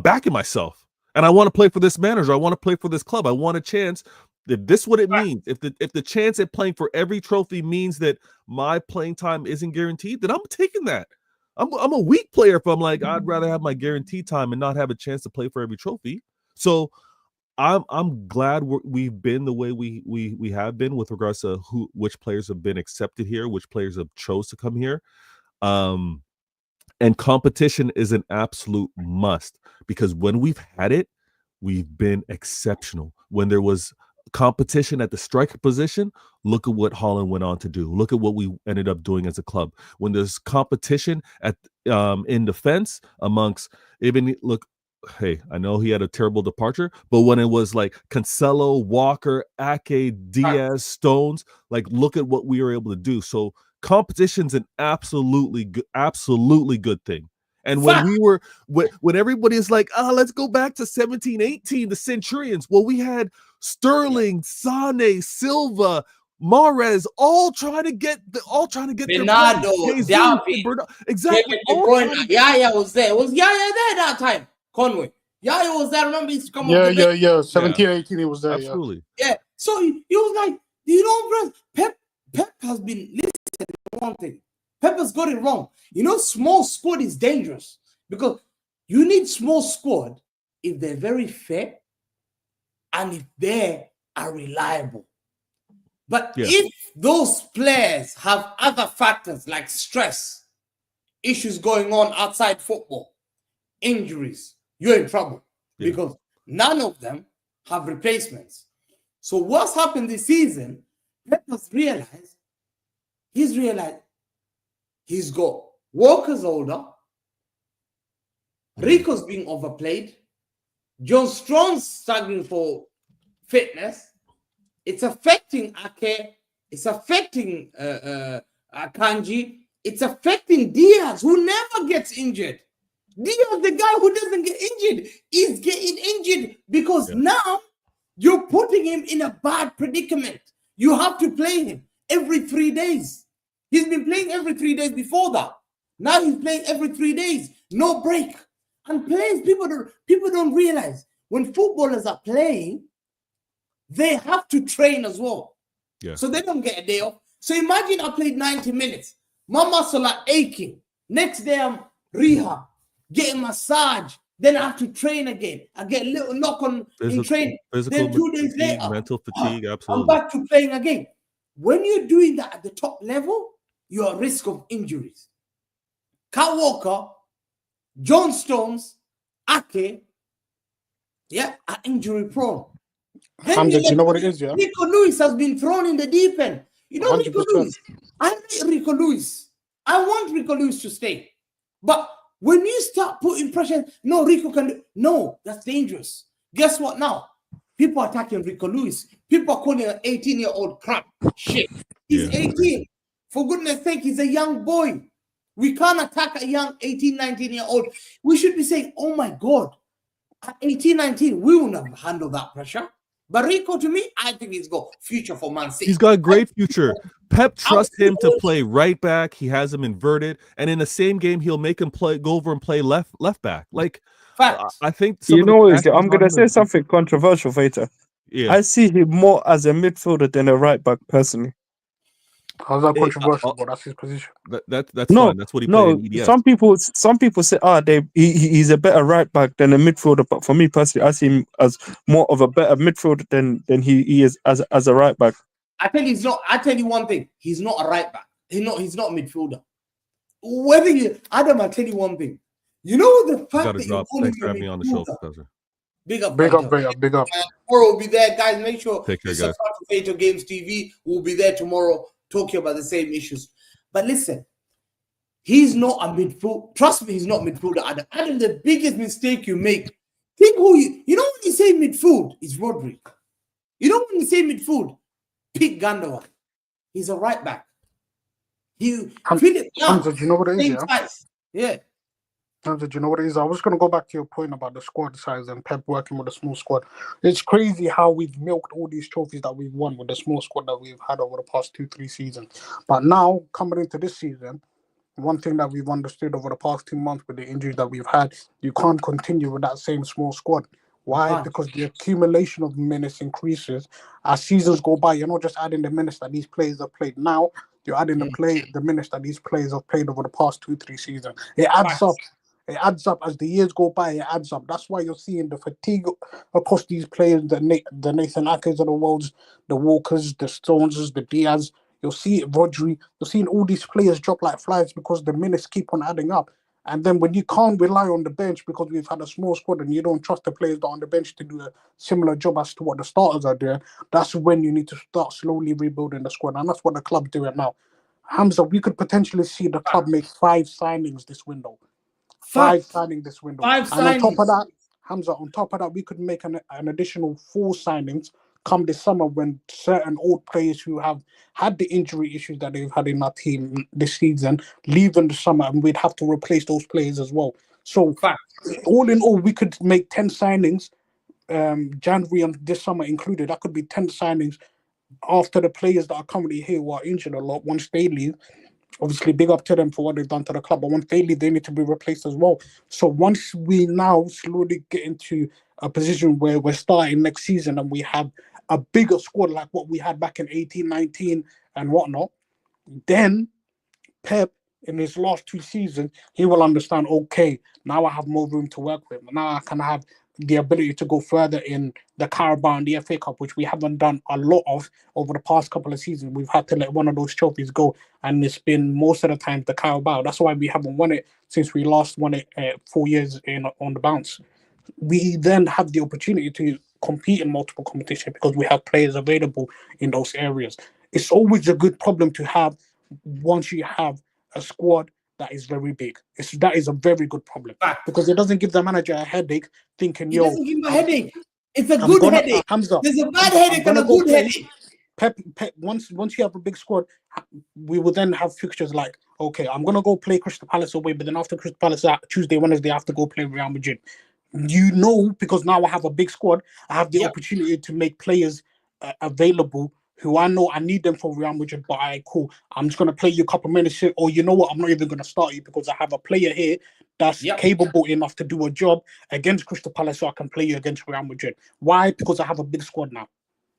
backing myself. And I want to play for this manager. I want to play for this club. I want a chance. If this is what it means, if the chance at playing for every trophy means that my playing time isn't guaranteed, then I'm taking that. I'm a weak player if I'm like, I'd rather have my guaranteed time and not have a chance to play for every trophy. So I'm glad we've been the way we have been with regards to which players have been accepted here, which players have chose to come here. And competition is an absolute must, because when we've had it, we've been exceptional. When there was competition at the striker position, look at what Holland went on to do. Look at what we ended up doing as a club. When there's competition at in defense amongst even hey, I know he had a terrible departure, but when it was like Cancelo, Walker, Ake, Diaz, Stones, like look at what we were able to do. So competition's an absolutely good thing. And when when everybody's like, let's go back to 17-18, the Centurions. Well, we had Sterling, Sane, Silva, Mahrez, all trying to get Bernardo, David, exactly. Yaya was there. Was Yaya there that time? Conway. Yaya was there. Remember, he's come up. Yeah. 17-18, he was there. Absolutely. Yeah. So he was like, you know, Pep has been listening to one thing. Pep has got it wrong. You know, small squad is dangerous because you need small squad if they're very fair and if they are reliable. But if those players have other factors like stress, issues going on outside football, injuries, you're in trouble because none of them have replacements. So what's happened this season, Pep has realized, he's got Walker's older, Rico's being overplayed, John Strong's struggling for fitness. It's affecting Ake. It's affecting Akanji. It's affecting Diaz, who never gets injured. Diaz, the guy who doesn't get injured, is getting injured because now you're putting him in a bad predicament. You have to play him every 3 days. He's been playing every 3 days before that. Now he's playing every 3 days, no break. And players, people don't realize when footballers are playing, they have to train as well. Yeah. So they don't get a day off. So imagine I played 90 minutes. My muscles are aching. Next day I'm rehab, getting massage. Then I have to train again. I get a little knock on in training. Then 2 days later, mental fatigue, absolutely. I'm back to playing again. When you're doing that at the top level, you're at risk of injuries. Kyle Walker, John Stones, Ake, are injury prone. Hamza, do you know what it is, yeah? Rico Lewis has been thrown in the deep end. You know 100%. Rico Lewis? I hate Rico Lewis. I want Rico Lewis to stay. But when you start putting pressure, no, Rico can do. No, that's dangerous. Guess what now? People are attacking Rico Lewis. People are calling an 18-year-old crap shit. He's 18. For goodness sake, he's a young boy. We can't attack a young 18, 19-year-old. We should be saying, oh my God, at 18, 19, we will not handle that pressure. But Rico, to me, I think he's got future for Man City. He's got a great future. Pep trusts him to play right back. He has him inverted, and in the same game, he'll make him go over and play left back. Like, I think I'm going to say something controversial, Vater. Yeah, I see him more as a midfielder than a right back, personally. How's that controversial? But that's his position. That's fine. That's what he played in EDS. Some people say, he's a better right back than a midfielder. But for me personally, I see him as more of a better midfielder than he is as a right back. I tell you one thing. He's not a right back. He's not a midfielder. Adam, I tell you one thing. You know the fact that you're calling me a on the show, Professor. Big up. Tomorrow we'll be there, guys. Make sure take care, guys. Confrontation Games TV. We'll be there tomorrow talking about the same issues. But listen, he's not a midfielder. Trust me, he's not midfielder. Adam, the biggest mistake you make. Think who you know when you say midfield, it's Rodri. You know when you say midfield, pick Gandawa. He's a right back. Hamza, do you know what it is? Yeah. Hamza, do you know what it is? I was going to go back to your point about the squad size and Pep working with a small squad. It's crazy how we've milked all these trophies that we've won with the small squad that we've had over the past 2-3 seasons. But now, coming into this season, one thing that we've understood over the past 2 months with the injuries that we've had, you can't continue with that same small squad. Why? Because the accumulation of minutes increases. As seasons go by, you're not just adding the minutes that these players have played now, you're adding the minutes that these players have played over the past 2-3 seasons. It adds up. It adds up as the years go by. It adds up. That's why you're seeing the fatigue across these players, the Nathan Akers of the world, the Walkers, the Stoneses, the Diaz. You'll see it, Rodri. You're seeing all these players drop like flies because the minutes keep on adding up. And then when you can't rely on the bench because we've had a small squad and you don't trust the players that are on the bench to do a similar job as to what the starters are doing, that's when you need to start slowly rebuilding the squad. And that's what the club's doing now. Hamza, we could potentially see the club make 5 signings this window. 5 signings this window. 5 and signings. On top of that, Hamza, on top of that, we could make an additional 4 signings come this summer when certain old players who have had the injury issues that they've had in our team this season leave in the summer, and we'd have to replace those players as well. So, all in all, we could make 10 signings, January and this summer included. That could be 10 signings after the players that are currently here who are injured a lot. Once they leave, obviously big up to them for what they've done to the club, but once they leave, they need to be replaced as well. So once we now slowly get into a position where we're starting next season and we have a bigger squad like what we had back in 18-19 and whatnot, then Pep, in his last 2 seasons, he will understand, okay, now I have more room to work with. Now I can have the ability to go further in the Carabao and the FA Cup, which we haven't done a lot of over the past couple of seasons. We've had to let one of those trophies go, and it's been most of the time the Carabao. That's why we haven't won it since we last won it 4 years on the bounce. We then have the opportunity to compete in multiple competitions because we have players available in those areas. It's always a good problem to have once you have a squad that is very big. That is a very good problem because it doesn't give the manager a headache thinking, It doesn't give him a headache. It's a good headache. Hamza, there's a bad headache and a good headache. Pep, once you have a big squad, we will then have fixtures like, okay, I'm going to go play Crystal Palace away, but then after Crystal Palace, Tuesday, Wednesday, I have to go play Real Madrid. You know, because now I have a big squad, I have the opportunity to make players available who I know I need them for Real Madrid, but cool, I'm just going to play you a couple minutes here, or you know what, I'm not even going to start you because I have a player here that's capable enough to do a job against Crystal Palace so I can play you against Real Madrid. Why? Because I have a big squad now.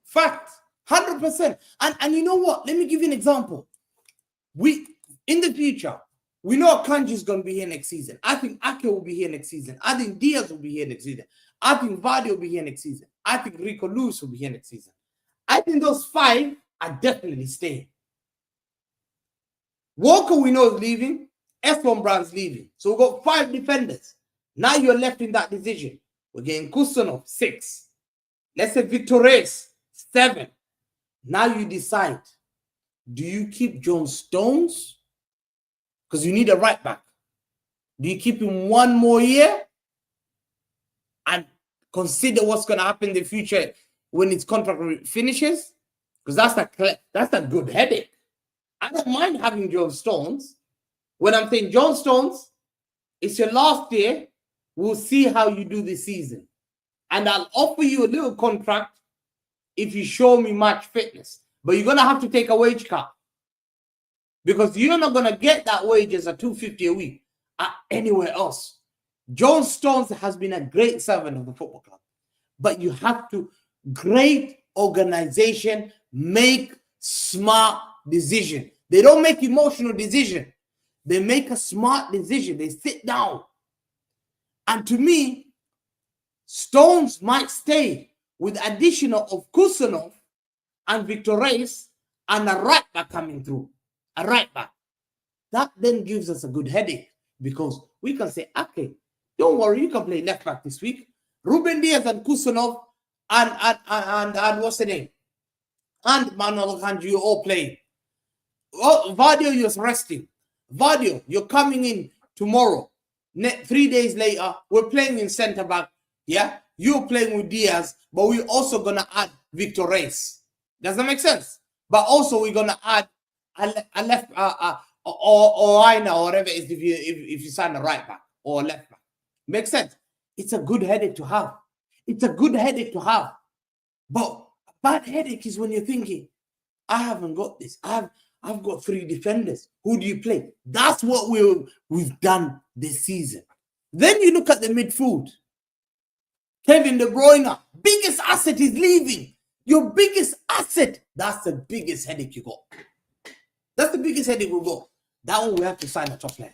Fact. 100%. And you know what? Let me give you an example. In the future, we know Kanji is going to be here next season. I think Ake will be here next season. I think Diaz will be here next season. I think Vardy will be here next season. I think Rico Lewis will be here next season. I think those 5 are definitely staying. Walker, we know, is leaving. F1 Brown's leaving. So we've got 5 defenders. Now you're left in that decision. We're getting Kusanov, 6. Let's say Victor Reyes, 7. Now you decide, do you keep John Stones? Because you need a right back. Do you keep him 1 more year and consider what's going to happen in the future when his contract finishes? Because that's a good headache. I don't mind having John Stones. When I'm saying John Stones, it's your last year. We'll see how you do this season. And I'll offer you a little contract if you show me match fitness. But you're going to have to take a wage cut. Because you're not going to get that wage as a $250 a week anywhere else. John Stones has been a great servant of the football club. But you have to, great organization, make smart decision. They don't make emotional decision. They make a smart decision. They sit down. And to me, Stones might stay with addition of Kusanov and Victor Reyes and a right back coming through. A right back. That then gives us a good headache because we can say, okay, don't worry, you can play left back this week. Ruben Diaz and Kusanov and what's the name? And Manuel Kanji, you all play. Oh, Vardio, you're resting. Vardio, you're coming in tomorrow. 3 days later, we're playing in centre back. Yeah, you're playing with Diaz, but we're also gonna add Victor Reyes. Does that make sense? But also we're gonna add a left or Aina or whatever it is if you sign a right back or left back. Makes sense. It's a good headache to have. It's a good headache to have. But a bad headache is when you're thinking, I haven't got this. I've got 3 defenders. Who do you play? That's what we've done this season. Then you look at the midfield. Kevin De Bruyne, biggest asset is leaving. Your biggest asset, that's the biggest headache you got. That's the biggest headache we got. That one we have to sign a top player.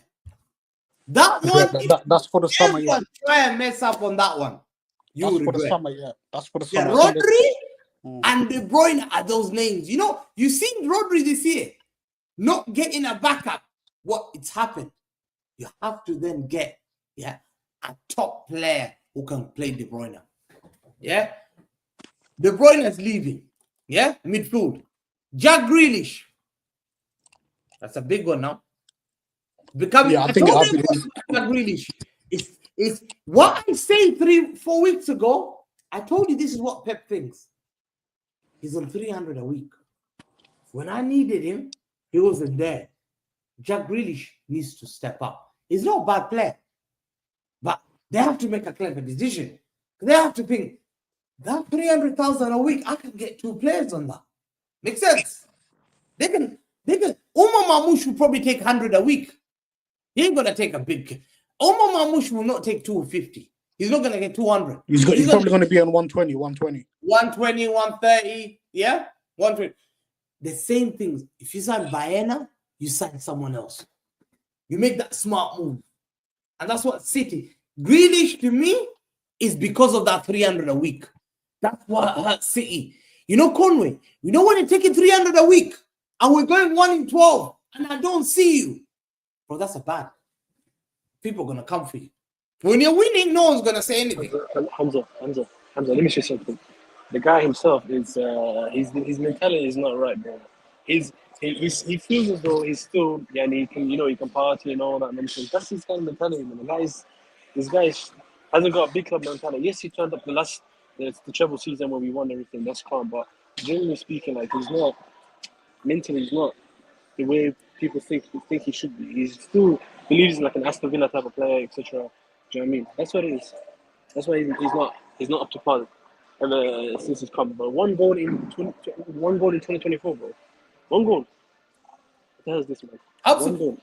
That one, that's for the summer. Yeah. Try and mess up on that one. That's for the summer. Yeah, that's for the summer. Yeah, And De Bruyne are those names. You know, you've seen Rodri this year not getting a backup. What it's happened. You have to then get a top player who can play De Bruyne. Yeah, De Bruyne is leaving. Yeah, midfield. Jack Grealish. That's a big one now. Becoming. Yeah, I told you Jack Grealish. It's what I said 3-4 weeks ago. I told you this is what Pep thinks. He's on 300 a week. When I needed him, he wasn't there. Jack Grealish needs to step up. He's not a bad player, but they have to make a clever decision. They have to think that 300,000 a week. I can get 2 players on that. Makes sense. They can. Omar Marmoush will probably take 100 a week. He ain't gonna take a big. Omar Marmoush will not take 250. He's not gonna get 200. He's probably going to be on 120, 120. 120, 130. Yeah, 120. The same things. If you sign Baena, you sign someone else. You make that smart move. And that's what City. Grealish to me is because of that 300 a week. That's what hurt City. You know, Conway, you know when you're taking 300 a week and we're going 1 in 12 and I don't see you. Bro, that's a bad. People are going to come for you. When you're winning, no one's going to say anything. Hamza, let me say something. The guy himself is, his mentality is not right, bro. He feels as though he's still, he can party and all that nonsense. That's his kind of mentality, man. This guy hasn't got a big club mentality. Yes, he turned up the treble season where we won everything. That's calm, but generally speaking, like he's not mentally, he's not the way people think he should be. He still believes in like an Aston Villa type of player, etc. Do you know what I mean? That's what it is. That's why he's not up to par ever since he's come. But one goal in 2024, bro. One goal. What the hell is this, man? Absolutely.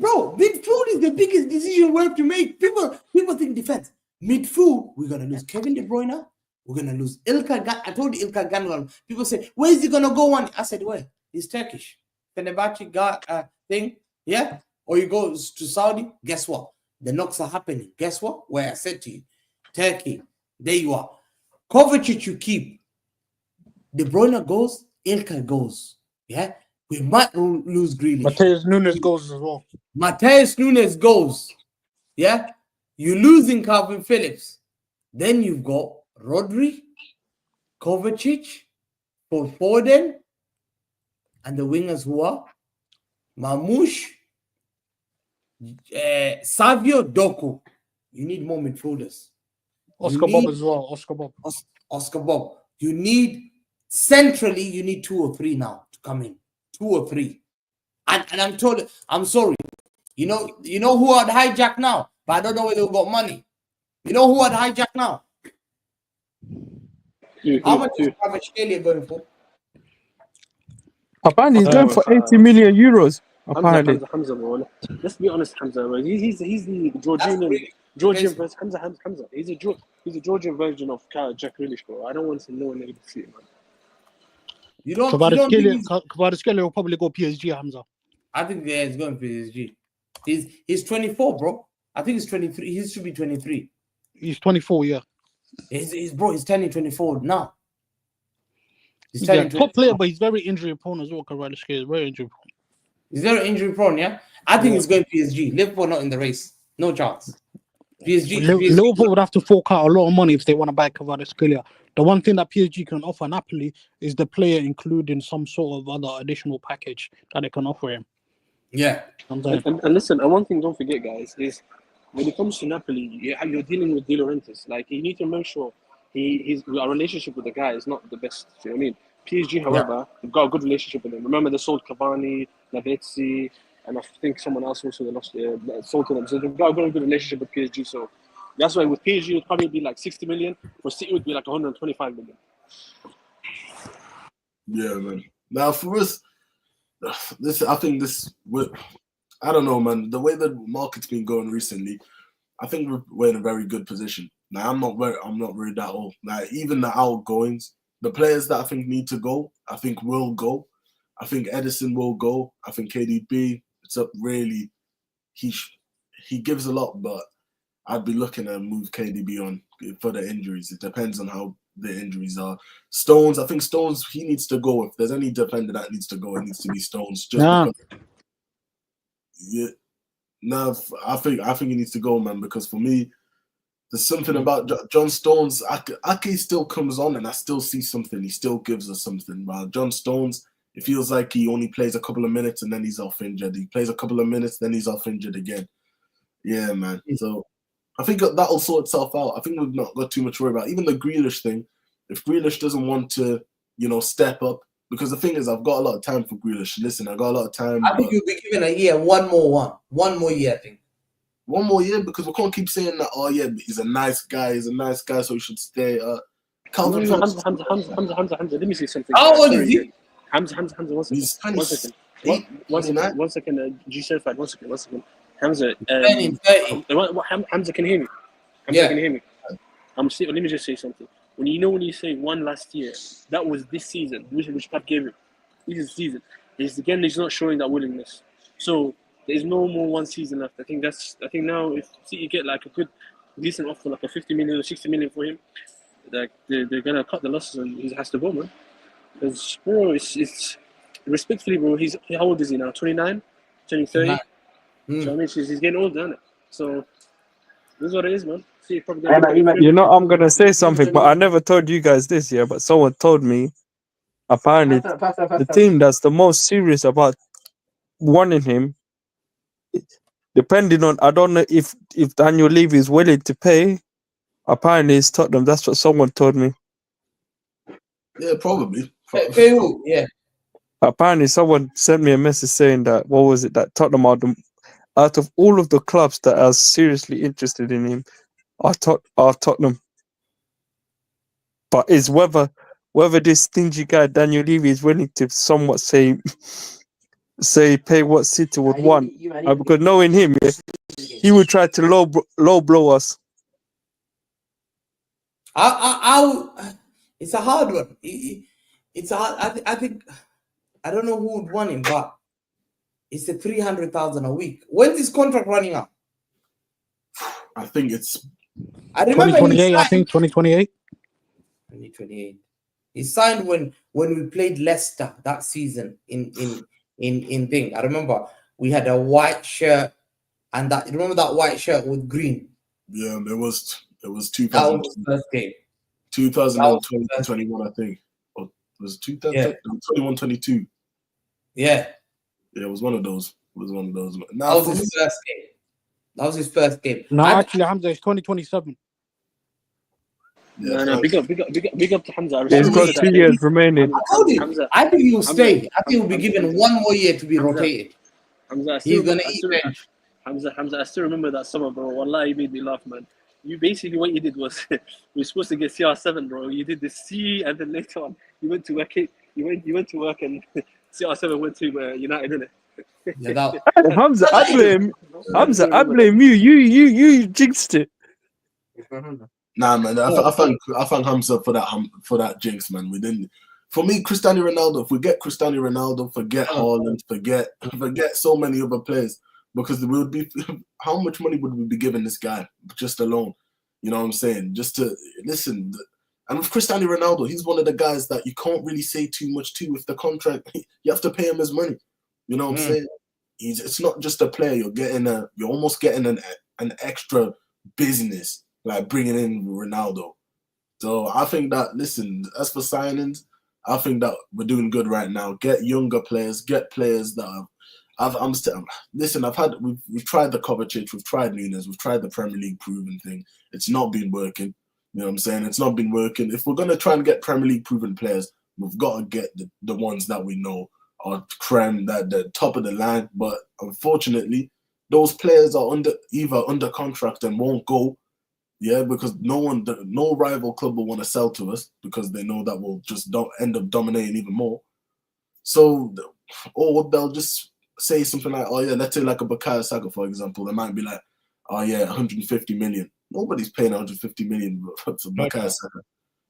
Bro, midfield is the biggest decision we have to make. People think defense. Midfield, we're going to lose Kevin De Bruyne. We're going to lose Ilkay Gundogan. I told you Ilkay Gundogan. People say, where is he going to go on? I said, where? He's Turkish. Fenerbahce got thing. Yeah? Or he goes to Saudi. Guess what? The knocks are happening. Guess what? Where I said to you. Turkey. There you are. Kovacic you keep. De Bruyne goes. Ilkay goes. Yeah? We might lose Grealish. Mateus Nunes goes as well. Mateus Nunes goes. Yeah? You're losing Calvin Phillips. Then you've got Rodri, Kovacic, Foden, and the wingers who are Marmoush, Savio, Doku. You need more midfielders. Oscar Bob as well. Oscar Bob. You need centrally, you need 2 or 3 now to come in. 2 or 3. And I'm sorry. You know who I'd hijack now? But I don't know whether they've got money. You know who I'd hijack now? How much is Kvaratskhelia going for? Apparently he's going for 80 million euros. Apparently. Hamza, bro. Let's be honest, Hamza, bro. He's the Georgian version. Hamza. He's a Georgian version of Jack Grealish, bro. I don't want to know anything to see it, man. Kvaratskhelia will probably go PSG, Hamza. I think he's going PSG. He's 24, bro. I think he's 23. He should be 23. He's 24, yeah. He's turning 24 now. He's a top player, but he's very injury prone as well. Kvaratskhelia is very injury prone. He's very injury prone, yeah? I think he's going PSG. Liverpool not in the race. No chance. PSG. Liverpool would have to fork out a lot of money if they want to buy Kvaratskhelia. The one thing that PSG can offer Napoli is the player including some sort of other additional package that they can offer him. Yeah. And listen, and one thing don't forget, guys, is when it comes to Napoli, you're dealing with De Laurentiis. Like, you need to make sure our relationship with the guy is not the best. You know what I mean? PSG, however, they've got a good relationship with him. Remember, they sold Cavani, Lavezzi, and I think someone else also sold to them. So they've got a very good relationship with PSG. So that's why with PSG, it would probably be like 60 million. For City, it would be like 125 million. Yeah, man. Now, for us, I don't know, man. The way the market's been going recently, I think we're in a very good position. Now, I'm not worried at all. Like, even the outgoings, the players that I think need to go, I think will go. I think Edison will go. I think KDB, it's up really. He gives a lot, but I'd be looking to move KDB on for the injuries. It depends on how the injuries are. Stones, I think Stones, he needs to go. If there's any defender that needs to go, it needs to be Stones. Just because, yeah, no, I think he needs to go, man. Because for me, there's something about John Stones. Ake still comes on, and I still see something. He still gives us something. But John Stones, it feels like he only plays a couple of minutes and then he's off injured. He plays a couple of minutes, then he's off injured again. Yeah, man. So I think that'll sort itself out. I think we've not got too much to worry about. Even the Grealish thing, if Grealish doesn't want to, step up, because the thing is, I've got a lot of time for Grealish. Listen, I got a lot of time. I think you'll be given a year, one more year, I think. One more year, because we can't keep saying that, oh yeah, he's a nice guy, so he should stay. Hamza, let me say something. How old is he? Hamza, one second. He's 26. One second, G-certified, one second. Hamza, 30. Hamza, can you hear me? Yeah. Can you hear me? Let me just say something. When you say one last year, that was this season, which Pep gave him. This is the season. He's not showing that willingness. So there's no more one season left. I think now if City get like a good, decent offer, like a 50 million or 60 million for him, like they're gonna cut the losses and he has to go, man. Because bro, it's respectfully, bro. How old is he now? 29, turning 30. So I mean, he's getting older, isn't it? So this is what it is, man. See, probably I'm gonna say something, but I never told you guys this, but someone told me. Apparently, the team that's the most serious about wanting him, depending on, I don't know if Daniel Levy is willing to pay. Apparently, it's Tottenham. That's what someone told me. Yeah, probably. Pay who? Yeah. Apparently, someone sent me a message saying that, what was it, that Tottenham are out of all of the clubs that are seriously interested in him, are Tottenham. But it's whether this stingy guy Daniel Levy is willing to somewhat say pay what City would want. Because knowing him, he would try to low blow us. It's a hard one. It's a hard. I think I don't know who would want him, but it's a 300,000 a week. When's his contract running out? I think it's. I remember 2028. I think 2028. 2028. He signed when we played Leicester that season in thing. I remember we had a white shirt, and remember that white shirt with green. Yeah, it was 2000. That was the first game. 2021, I think. Or was it 2021, 22? Yeah. Yeah, it was one of those. That was his first game. That was his first game. No, actually, Hamza, it's 2027. Yeah, no, big up to Hamza. He's got 2 years remaining. I think he will stay. I think he will be given one more year to be rotated. He's gonna eat bench. Hamza, I still remember that summer, bro. Wallahi, you made me laugh, man. You basically, what you did was, we were supposed to get CR7, bro. You did the C, and then later on, you went to work. You went to work, and CR7 went to United, didn't it? Yeah, Hamza, I blame you. You jinxed it. Nah, man. I thank Hamza for that jinx, man. We didn't. For me, Cristiano Ronaldo. If we get Cristiano Ronaldo, forget Haaland, forget so many other players, because there would be. How much money would we be giving this guy just alone? You know what I'm saying? Just to listen. And with Cristiano Ronaldo, he's one of the guys that you can't really say too much to. With the contract, you have to pay him his money. You know what I'm saying? It's not just a player. You're almost getting an extra business, like bringing in Ronaldo. So I think that, listen, as for signings, I think that we're doing good right now. Get younger players, get players that we've tried the Kovacic, we've tried Nunes, we've tried the Premier League proven thing. It's not been working. You know what I'm saying? It's not been working. If we're going to try and get Premier League proven players, we've got to get the ones that we know are creme, that the top of the line. But unfortunately, those players are either under contract and won't go. Yeah, because no rival club will want to sell to us, because they know that we'll just end up dominating even more. So, or they'll just say something like, oh yeah, let's say like a Bukayo Saka, for example. They might be like, oh yeah, 150 million. Nobody's paying 150 million for Bukayo Saka.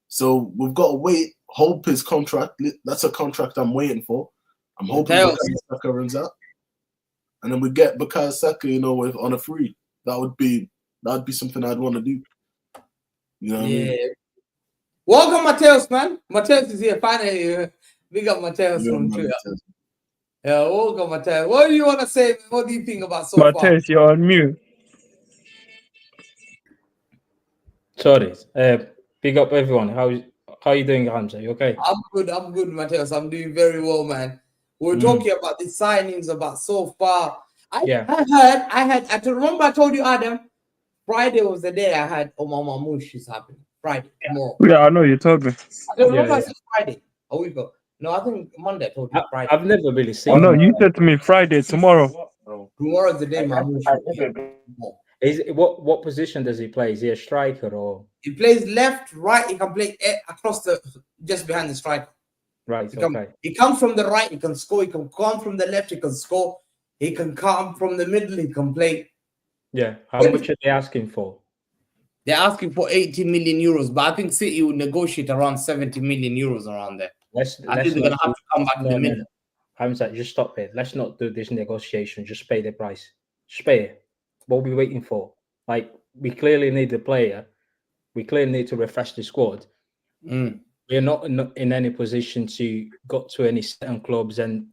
So we've got to wait, hope his contract, that's a contract I'm waiting for. I'm hoping Bukayo Saka runs out. And then we get Bukayo Saka, on a free. That would be something I'd want to do. You know what I mean? Welcome, Mateus, man. Mateus is here. Finally, big up Mateus from Twitter. Yeah, welcome, Mateus. What do you want to say? What do you think about so far? Mateus, you're on mute. Sorry. Big up everyone. How are you doing, Hamza? You okay? I'm good, Mateus. I'm doing very well, man. We're talking about the signings about so far. I remember I told you, Adam, Friday was the day I had Omar Marmoush is happening. Friday, tomorrow. Yeah, I know you told me. I don't remember I said Friday a week ago. No, I think Monday I told you Friday. I've never really seen. Oh no, you said to me Friday, tomorrow. Tomorrow is the day Marmoush. What position does he play? Is he a striker or? He plays left, right. He can play across just behind the striker. Right. He comes from the right. He can score. He can come from the left. He can score. He can come from the middle. He can play. Yeah. How much are they asking for? They're asking for 80 million euros, but I think City will negotiate around 70 million euros around there. I think they're gonna have to come back in the middle. Hamza, just stop it. Let's not do this negotiation. Just pay the price. Just pay it. What are we waiting for? Like, we clearly need the player. We clearly need to refresh the squad. We're not in any position to go to any certain clubs and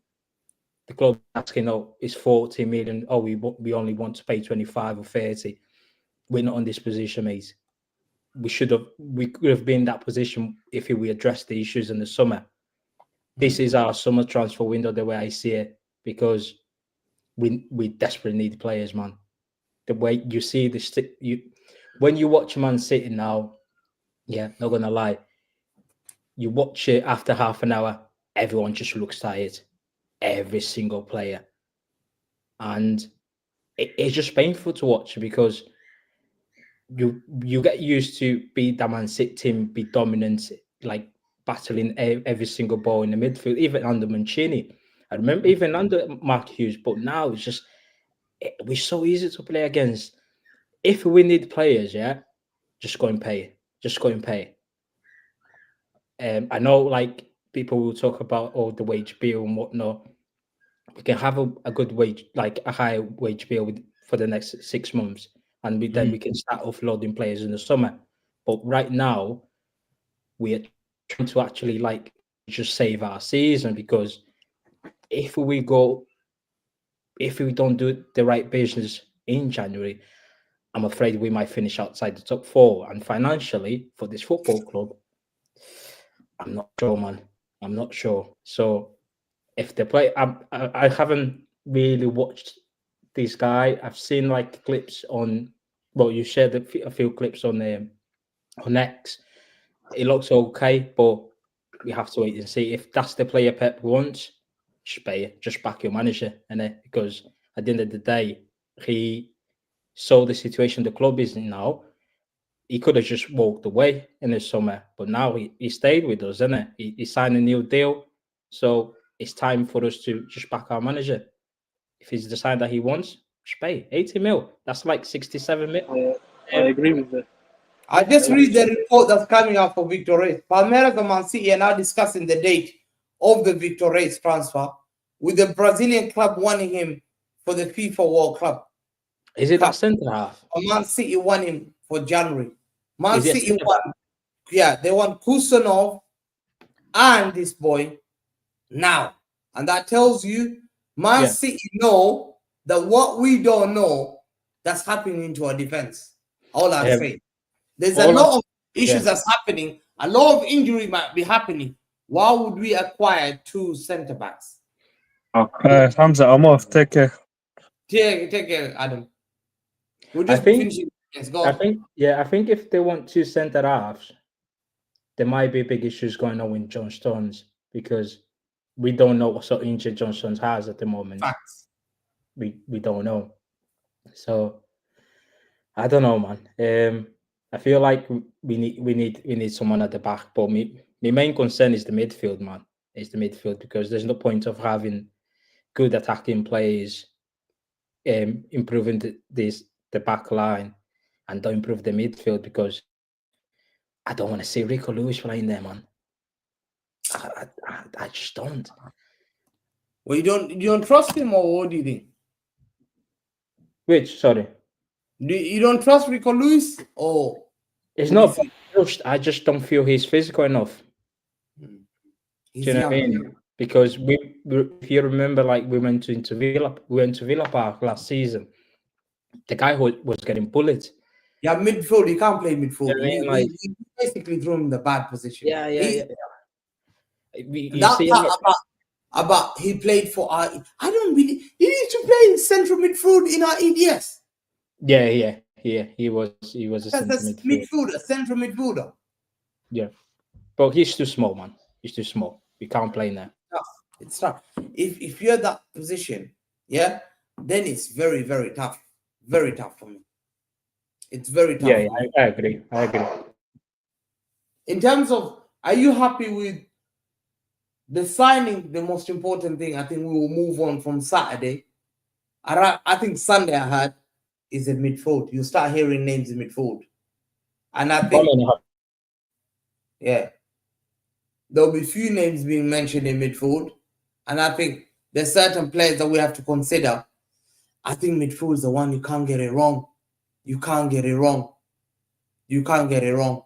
the club asking, oh, it's 40 million. Oh, we only want to pay 25 or 30. We're not in this position, mate. We could have been in that position if we addressed the issues in the summer. This is our summer transfer window, the way I see it, because we desperately need players, man. The way you see when you watch Man City now, yeah, not gonna lie, you watch it after half an hour, everyone just looks tired, every single player, and it's just painful to watch because you get used to be the Man City team, be dominant, like battling every single ball in the midfield, even under Mancini. I remember even under Mark Hughes, but now it's just we're so easy to play against. If we need players, yeah, just go and pay. Just go and pay. I know, like, people will talk about the wage bill and whatnot. We can have a good wage, like a high wage bill for the next 6 months, and then we can start offloading players in the summer. But right now, we are trying to actually just save our season, because if we don't do the right business in January, I'm afraid we might finish outside the top 4. And financially, for this football club, I'm not sure, man. I'm not sure. So if they play, I haven't really watched this guy. I've seen clips on. Well, you shared a few clips on X. It looks okay, but we have to wait and see if that's the player Pep wants. Just back your manager, because at the end of the day, he saw the situation the club is in now. He could have just walked away in the summer, but now he stayed with us, isn't it? He signed a new deal, so it's time for us to just back our manager. If he's decided that he wants, just pay 80 mil. That's like 67 mil. I agree with that. I just read the report that's coming out for Victor Reis. Palmeiras and Man City are now discussing the date of the Victor Reis transfer, with the Brazilian club wanting him for the FIFA World Cup. Is it that centre half? Man City want him for January. Man City want, they want Kusanov and this boy now. And that tells you Man City know that what we don't know that's happening to our defense. All I'm saying. There's a lot of issues that's happening. A lot of injury might be happening. Why would we acquire 2 centre backs? Okay. Hamza, I'm off. Take care. Take care, Adam. We're just finishing. I think if they want 2 centre halves, there might be big issues going on with John Stones, because we don't know what sort of injury John Stones has at the moment. Facts. We don't know. So I don't know, man. I feel like we need someone at the back, but my main concern is the midfield, man. It's the midfield, because there's no point of having good attacking players, improving the back line, and don't improve the midfield, because I don't want to see Rico Lewis playing there, man. I just don't. Well, you don't trust him, or what do you think? Which, sorry? You don't trust Rico Lewis? Oh, it's not. I just don't feel he's physical enough. Do He's you know young. what I mean? Because if you remember, like we went to Villa Park last season. The guy who was getting bullied. Yeah, midfield. He can't play midfield. I mean, like, we basically threw him in the bad position. yeah. You That see, part about he played for our. I don't really. He used to play in central midfield in our EDS. yeah. He was a central midfielder. Yeah, but he's too small, man. He's too small. We can't play in there. It's tough. If you're that position, yeah, then it's very, very tough. Very tough for me. It's very tough. Yeah, I agree. In terms of, are you happy with the signing? The most important thing, I think we will move on from Saturday. I think Sunday I had is a midfield. You start hearing names in midfield. And I think, yeah, there'll be few names being mentioned in midfield. And I think there's certain players that we have to consider. I think midfield is the one you can't get it wrong. You can't get it wrong. You can't get it wrong.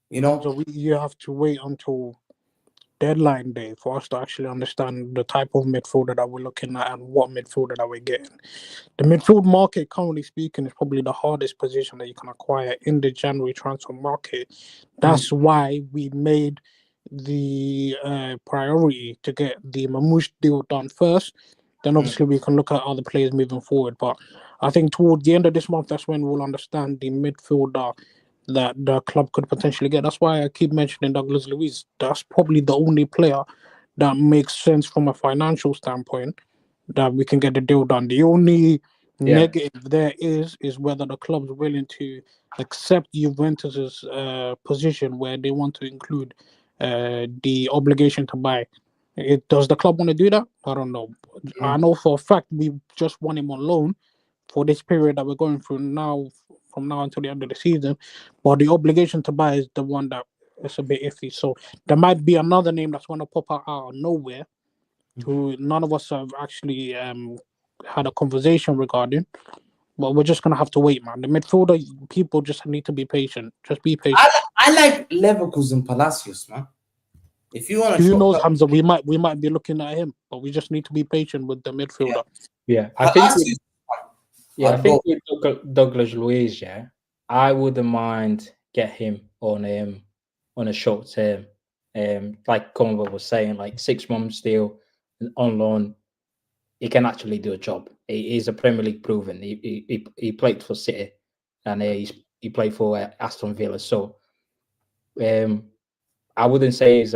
You know? So you have to wait until deadline day for us to actually understand the type of midfielder that we're looking at and what midfielder that we're getting. The midfield market, currently speaking, is probably the hardest position that you can acquire in the January transfer market. That's why we made the priority to get the Marmoush deal done first. Then obviously we can look at other players moving forward. But I think towards the end of this month, that's when we'll understand the midfielder that the club could potentially get. That's why I keep mentioning Douglas Luiz. That's probably the only player that makes sense from a financial standpoint that we can get the deal done. The only negative there is whether the club's willing to accept Juventus's position where they want to include the obligation to buy. Does the club want to do that? I don't know. I know for a fact we just want him on loan for this period that we're going through now, from now until the end of the season. But the obligation to buy is the one that is a bit iffy. So there might be another name that's going to pop out of nowhere, who none of us have actually had a conversation regarding. But we're just going to have to wait, man. The midfielder people just need to be patient. Just be patient. I like Leverkusen Palacios, man. If you want to, who knows, Hamza? We might be looking at him, but we just need to be patient with the midfielder. Yeah, I think with Douglas Luiz, I wouldn't mind get him on a short term. Like Convo was saying, like 6 months deal on loan. He can actually do a job. He's a Premier League proven. He played for City, and he played for Aston Villa. So, I wouldn't say it's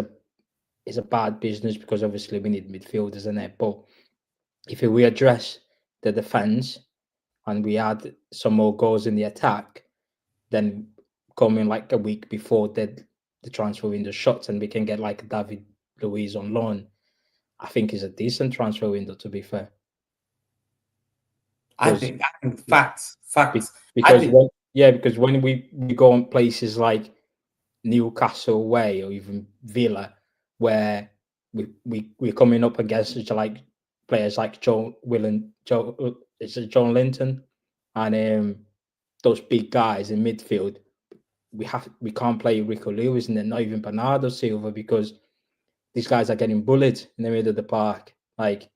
a bad business, because obviously we need midfielders in there. But if we address the defense and we add some more goals in the attack, then coming like a week before the transfer window shuts and we can get like David Luiz on loan, I think is a decent transfer window, to be fair. I think facts. Because when we go on places like Newcastle away or even Villa, where we're coming up against like players like John Linton and those big guys in midfield, we can't play Rico Lewis and then not even Bernardo Silva, because these guys are getting bullied in the middle of the park. Like,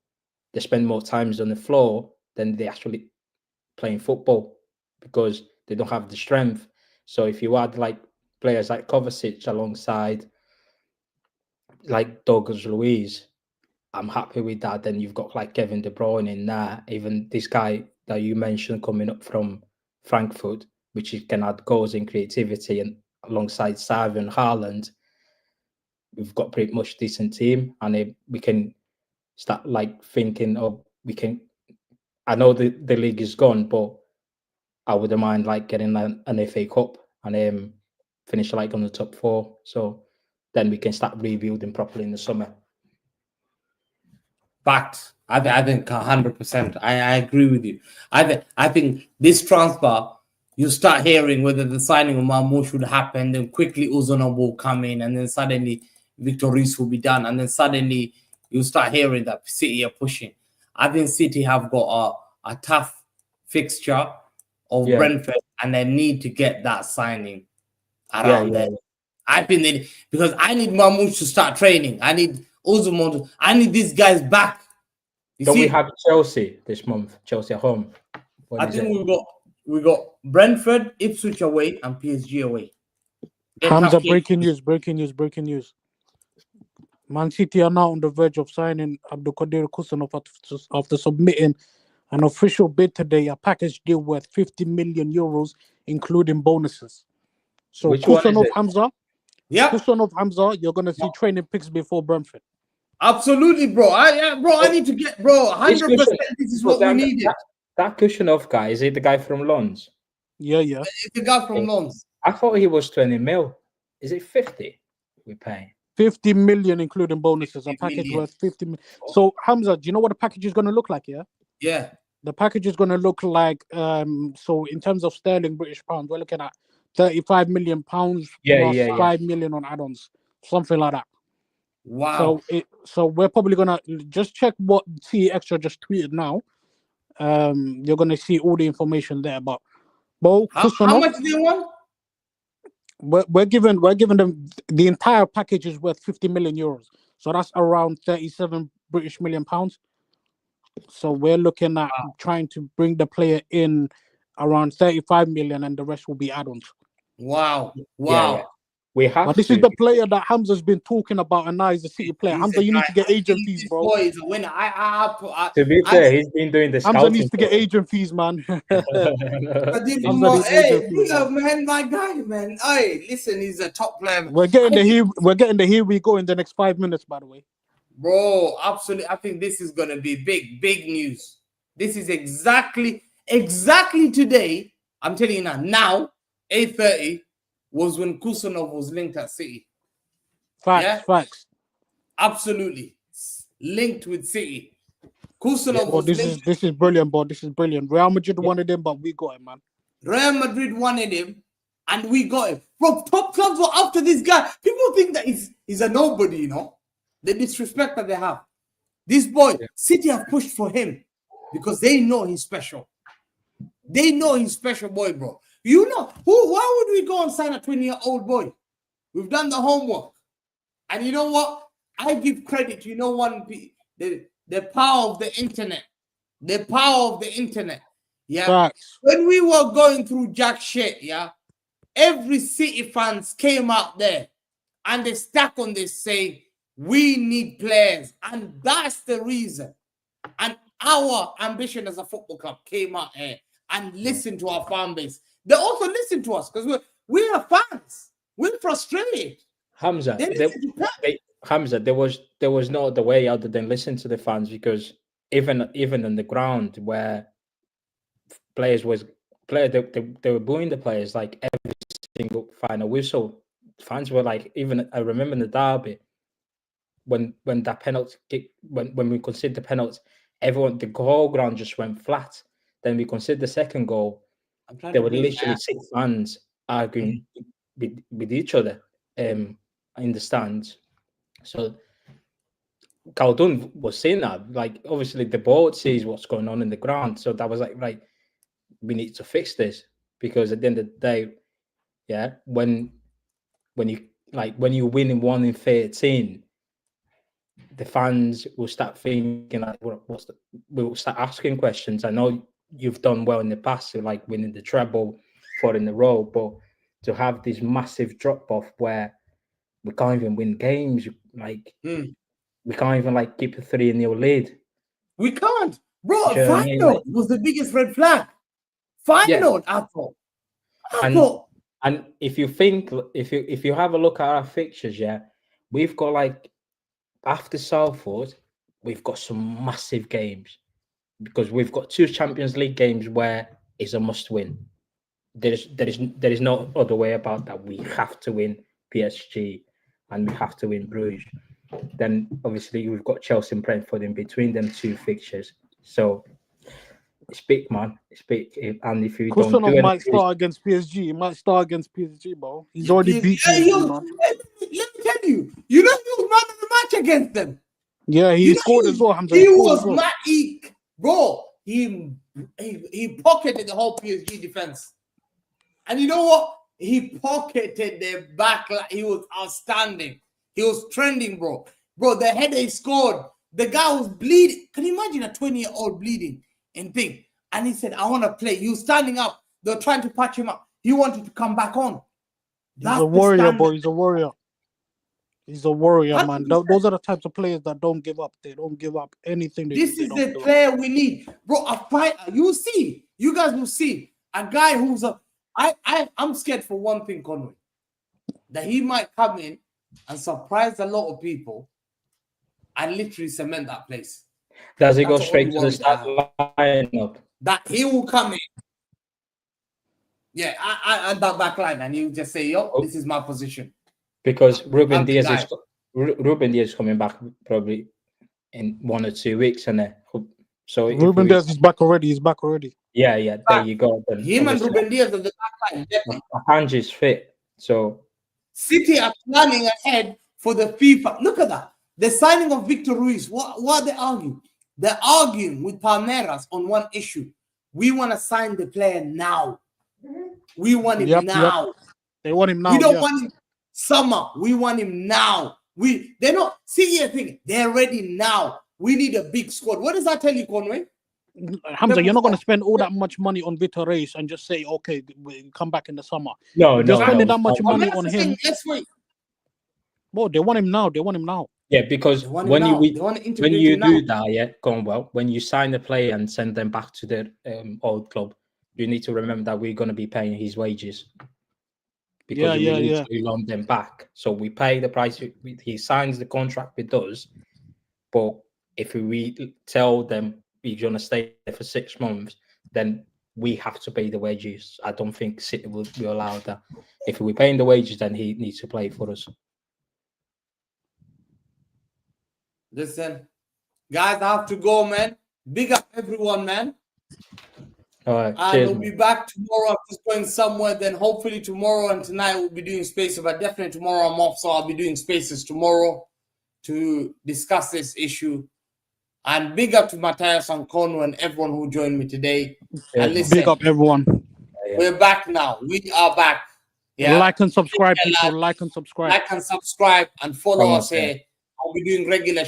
they spend more times on the floor than they actually playing football, because they don't have the strength. So if you add like players like Kovacic alongside like Douglas Luiz, I'm happy with that. Then you've got like Kevin De Bruyne in there, even this guy that you mentioned coming up from Frankfurt, which can add goals and creativity, and alongside Xavi and Haaland, we've got pretty much decent team, and we can start like thinking, I know the league is gone, but I wouldn't mind like getting an FA Cup and finish like on the top 4. So then we can start rebuilding properly in the summer. Fact. I think 100%. I agree with you. I think this transfer, you start hearing whether the signing of Marmoush would happen, then quickly Uzuna will come in, and then suddenly Victor Reis will be done, and then suddenly you start hearing that City are pushing. I think City have got a tough fixture of Brentford, and they need to get that signing. around there. I think they, because I need Marmoush to start training. I need Uzumon. I need these guys back. Don't we have Chelsea this month? Chelsea at home. I think we got Brentford, Ipswich away, and PSG away. Hamza, breaking news. Man City are now on the verge of signing Abdulkadir Kusanov after submitting an official bid today, a package deal worth 50 million euros, including bonuses. So Kusanov Hamza, Kusanov Hamza, you're gonna see training pics before Brentford. Absolutely, bro. I need to get, bro. 100%. This is what we needed. That Kusanov guy, is he the guy from Lons? Yeah. It's the guy from Lons. I thought he was 20 mil. Is it 50 we pay? 50 million, including bonuses. A package worth 50 million. So Hamza, do you know what the package is gonna look like? Yeah. The package is gonna look like so in terms of sterling, British pounds, we're looking at 35 million pounds plus 5 million on add-ons, something like that. Wow. So we're probably gonna just check what T Extra just tweeted now. You're gonna see all the information there. But how much do you want? We're giving them the entire package is worth 50 million euros. So that's around 37 British million pounds. So we're looking at trying to bring the player in around 35 million, and the rest will be add-ons. Wow. Yeah. We have. But this is the player that Hamza's been talking about, and now he's a City player. Hamza, you need to get agent fees, bro. Boy is a winner. To be fair, he's been doing the scouting. Hamza needs to get agent fees, man. Hey, man, my guy, man. Hey, listen, he's a top player. We're getting the here we go in the next 5 minutes, by the way. Bro, absolutely. I think this is gonna be big news. This is exactly today. I'm telling you now 8:30 was when Kusanov was linked at City. Facts. Absolutely. Linked with City. Kusanov was linked. This is brilliant, bro. This is brilliant. Real Madrid wanted him, but we got him, man. Real Madrid wanted him, and we got him. Bro, top clubs were after this guy. People think that he's a nobody, you know. The disrespect that they have. This boy, City have pushed for him because they know he's special. They know he's special, boy, bro. You know, why would we go and sign a 20-year-old boy? We've done the homework. And you know what? I give credit to, the power of the internet. The power of the internet. Yeah. Facts. When we were going through jack shit, every City fans came out there and they stuck on this saying, we need players. And that's the reason. And our ambition as a football club came out here and listened to our fan base. They also listen to us because we are fans. We're frustrated. Hamza, there was no other way other than listen to the fans, because even on the ground where they were booing the players like every single final whistle. Fans were like, even I remember in the derby when that penalty kick, when we considered the penalty, the whole ground just went flat. Then we considered the second goal. There were literally 6 fans arguing with each other in the stands. So Khaldun was saying that, like, obviously the board sees what's going on in the ground. So that was like, right, we need to fix this, because at the end of the day, when you win in 1 in 13, the fans will start thinking like, we'll start asking questions. I know you've done well in the past, so like winning the treble 4 in a row, but to have this massive drop off where we can't even win games, like we can't even like keep a 3-0 lead. We can't, bro. Final was the biggest red flag. Final, I thought. And if you think, if you have a look at our fixtures, we've got like after Salford, we've got some massive games, because we've got 2 Champions League games where it's a must win. There is no other way about that. We have to win PSG and we have to win Bruges. Then obviously we've got Chelsea and Brentford in between them 2 fixtures. So it's big, man. It's big. And if you don't do anything, might start against PSG. He might start against PSG, bro. He's already beat PSG, man. Let me tell you, he was man of the match against them. Yeah, he scored as well, Hamza. He was mad. Bro, he pocketed the whole PSG defense. And you know what? He pocketed the back. He was outstanding. He was trending, bro. Bro, the header he scored, the guy was bleeding. Can you imagine a 20-year-old bleeding and thing? And he said, I want to play. He was standing up. They were trying to patch him up. He wanted to come back on. He's a warrior, boy. He's a warrior. He's a warrior, 100%. Man. Those are the types of players that don't give up. They don't give up anything. This is the player we need. Bro, a fighter. You see. You guys will see. A guy who's a... I'm scared for one thing, Conway. That he might come in and surprise a lot of people and literally cement that place. Does he go straight to the start lineup? That he will come in. Yeah, I that back line, and he'll just say, yo, this is my position. Because Ruben Diaz is coming back probably in 1 or 2 weeks, and so Ruben Diaz is back already. He's back already. Yeah, there you go. Then him and Ruben Diaz on the back line. Akanji's fit, so City are planning ahead for the FIFA. Look at that. The signing of Victor Ruiz. What are they arguing? They're arguing with Palmeiras on one issue. We want to sign the player now. We want him now. Yep. They want him now. We don't want him summer. We want him now. They're not City are thinking they're ready now. We need a big squad. What does that tell you, Conway? Hamza, you're not going to spend all that much money on Victor Reis and just say, okay, we come back in the summer. No, you're spending that much money on him. Let's wait. Boy, they want him now. They want him now. Yeah, because when you do that, yeah, Conwell, when you sign the player and send them back to their old club, you need to remember that we're going to be paying his wages. Because we need to loan them back. So we pay the price. He signs the contract with us, but if we tell them we're going to stay there for 6 months, then we have to pay the wages. I don't think City will be allowed that. If we're paying the wages, then he needs to play for us. Listen, guys, I have to go, man. Big up everyone, man. All right. And cheers, we'll be back tomorrow. I'm just going somewhere. Then hopefully tomorrow and tonight we'll be doing spaces. But definitely tomorrow I'm off, so I'll be doing spaces tomorrow to discuss this issue. And big up to Matthias and Conway and everyone who joined me today. Yeah, and listen, big up everyone. We're back now. We are back. Yeah. Like and subscribe, people. Like and subscribe. Like and subscribe and follow us here. I'll be doing regular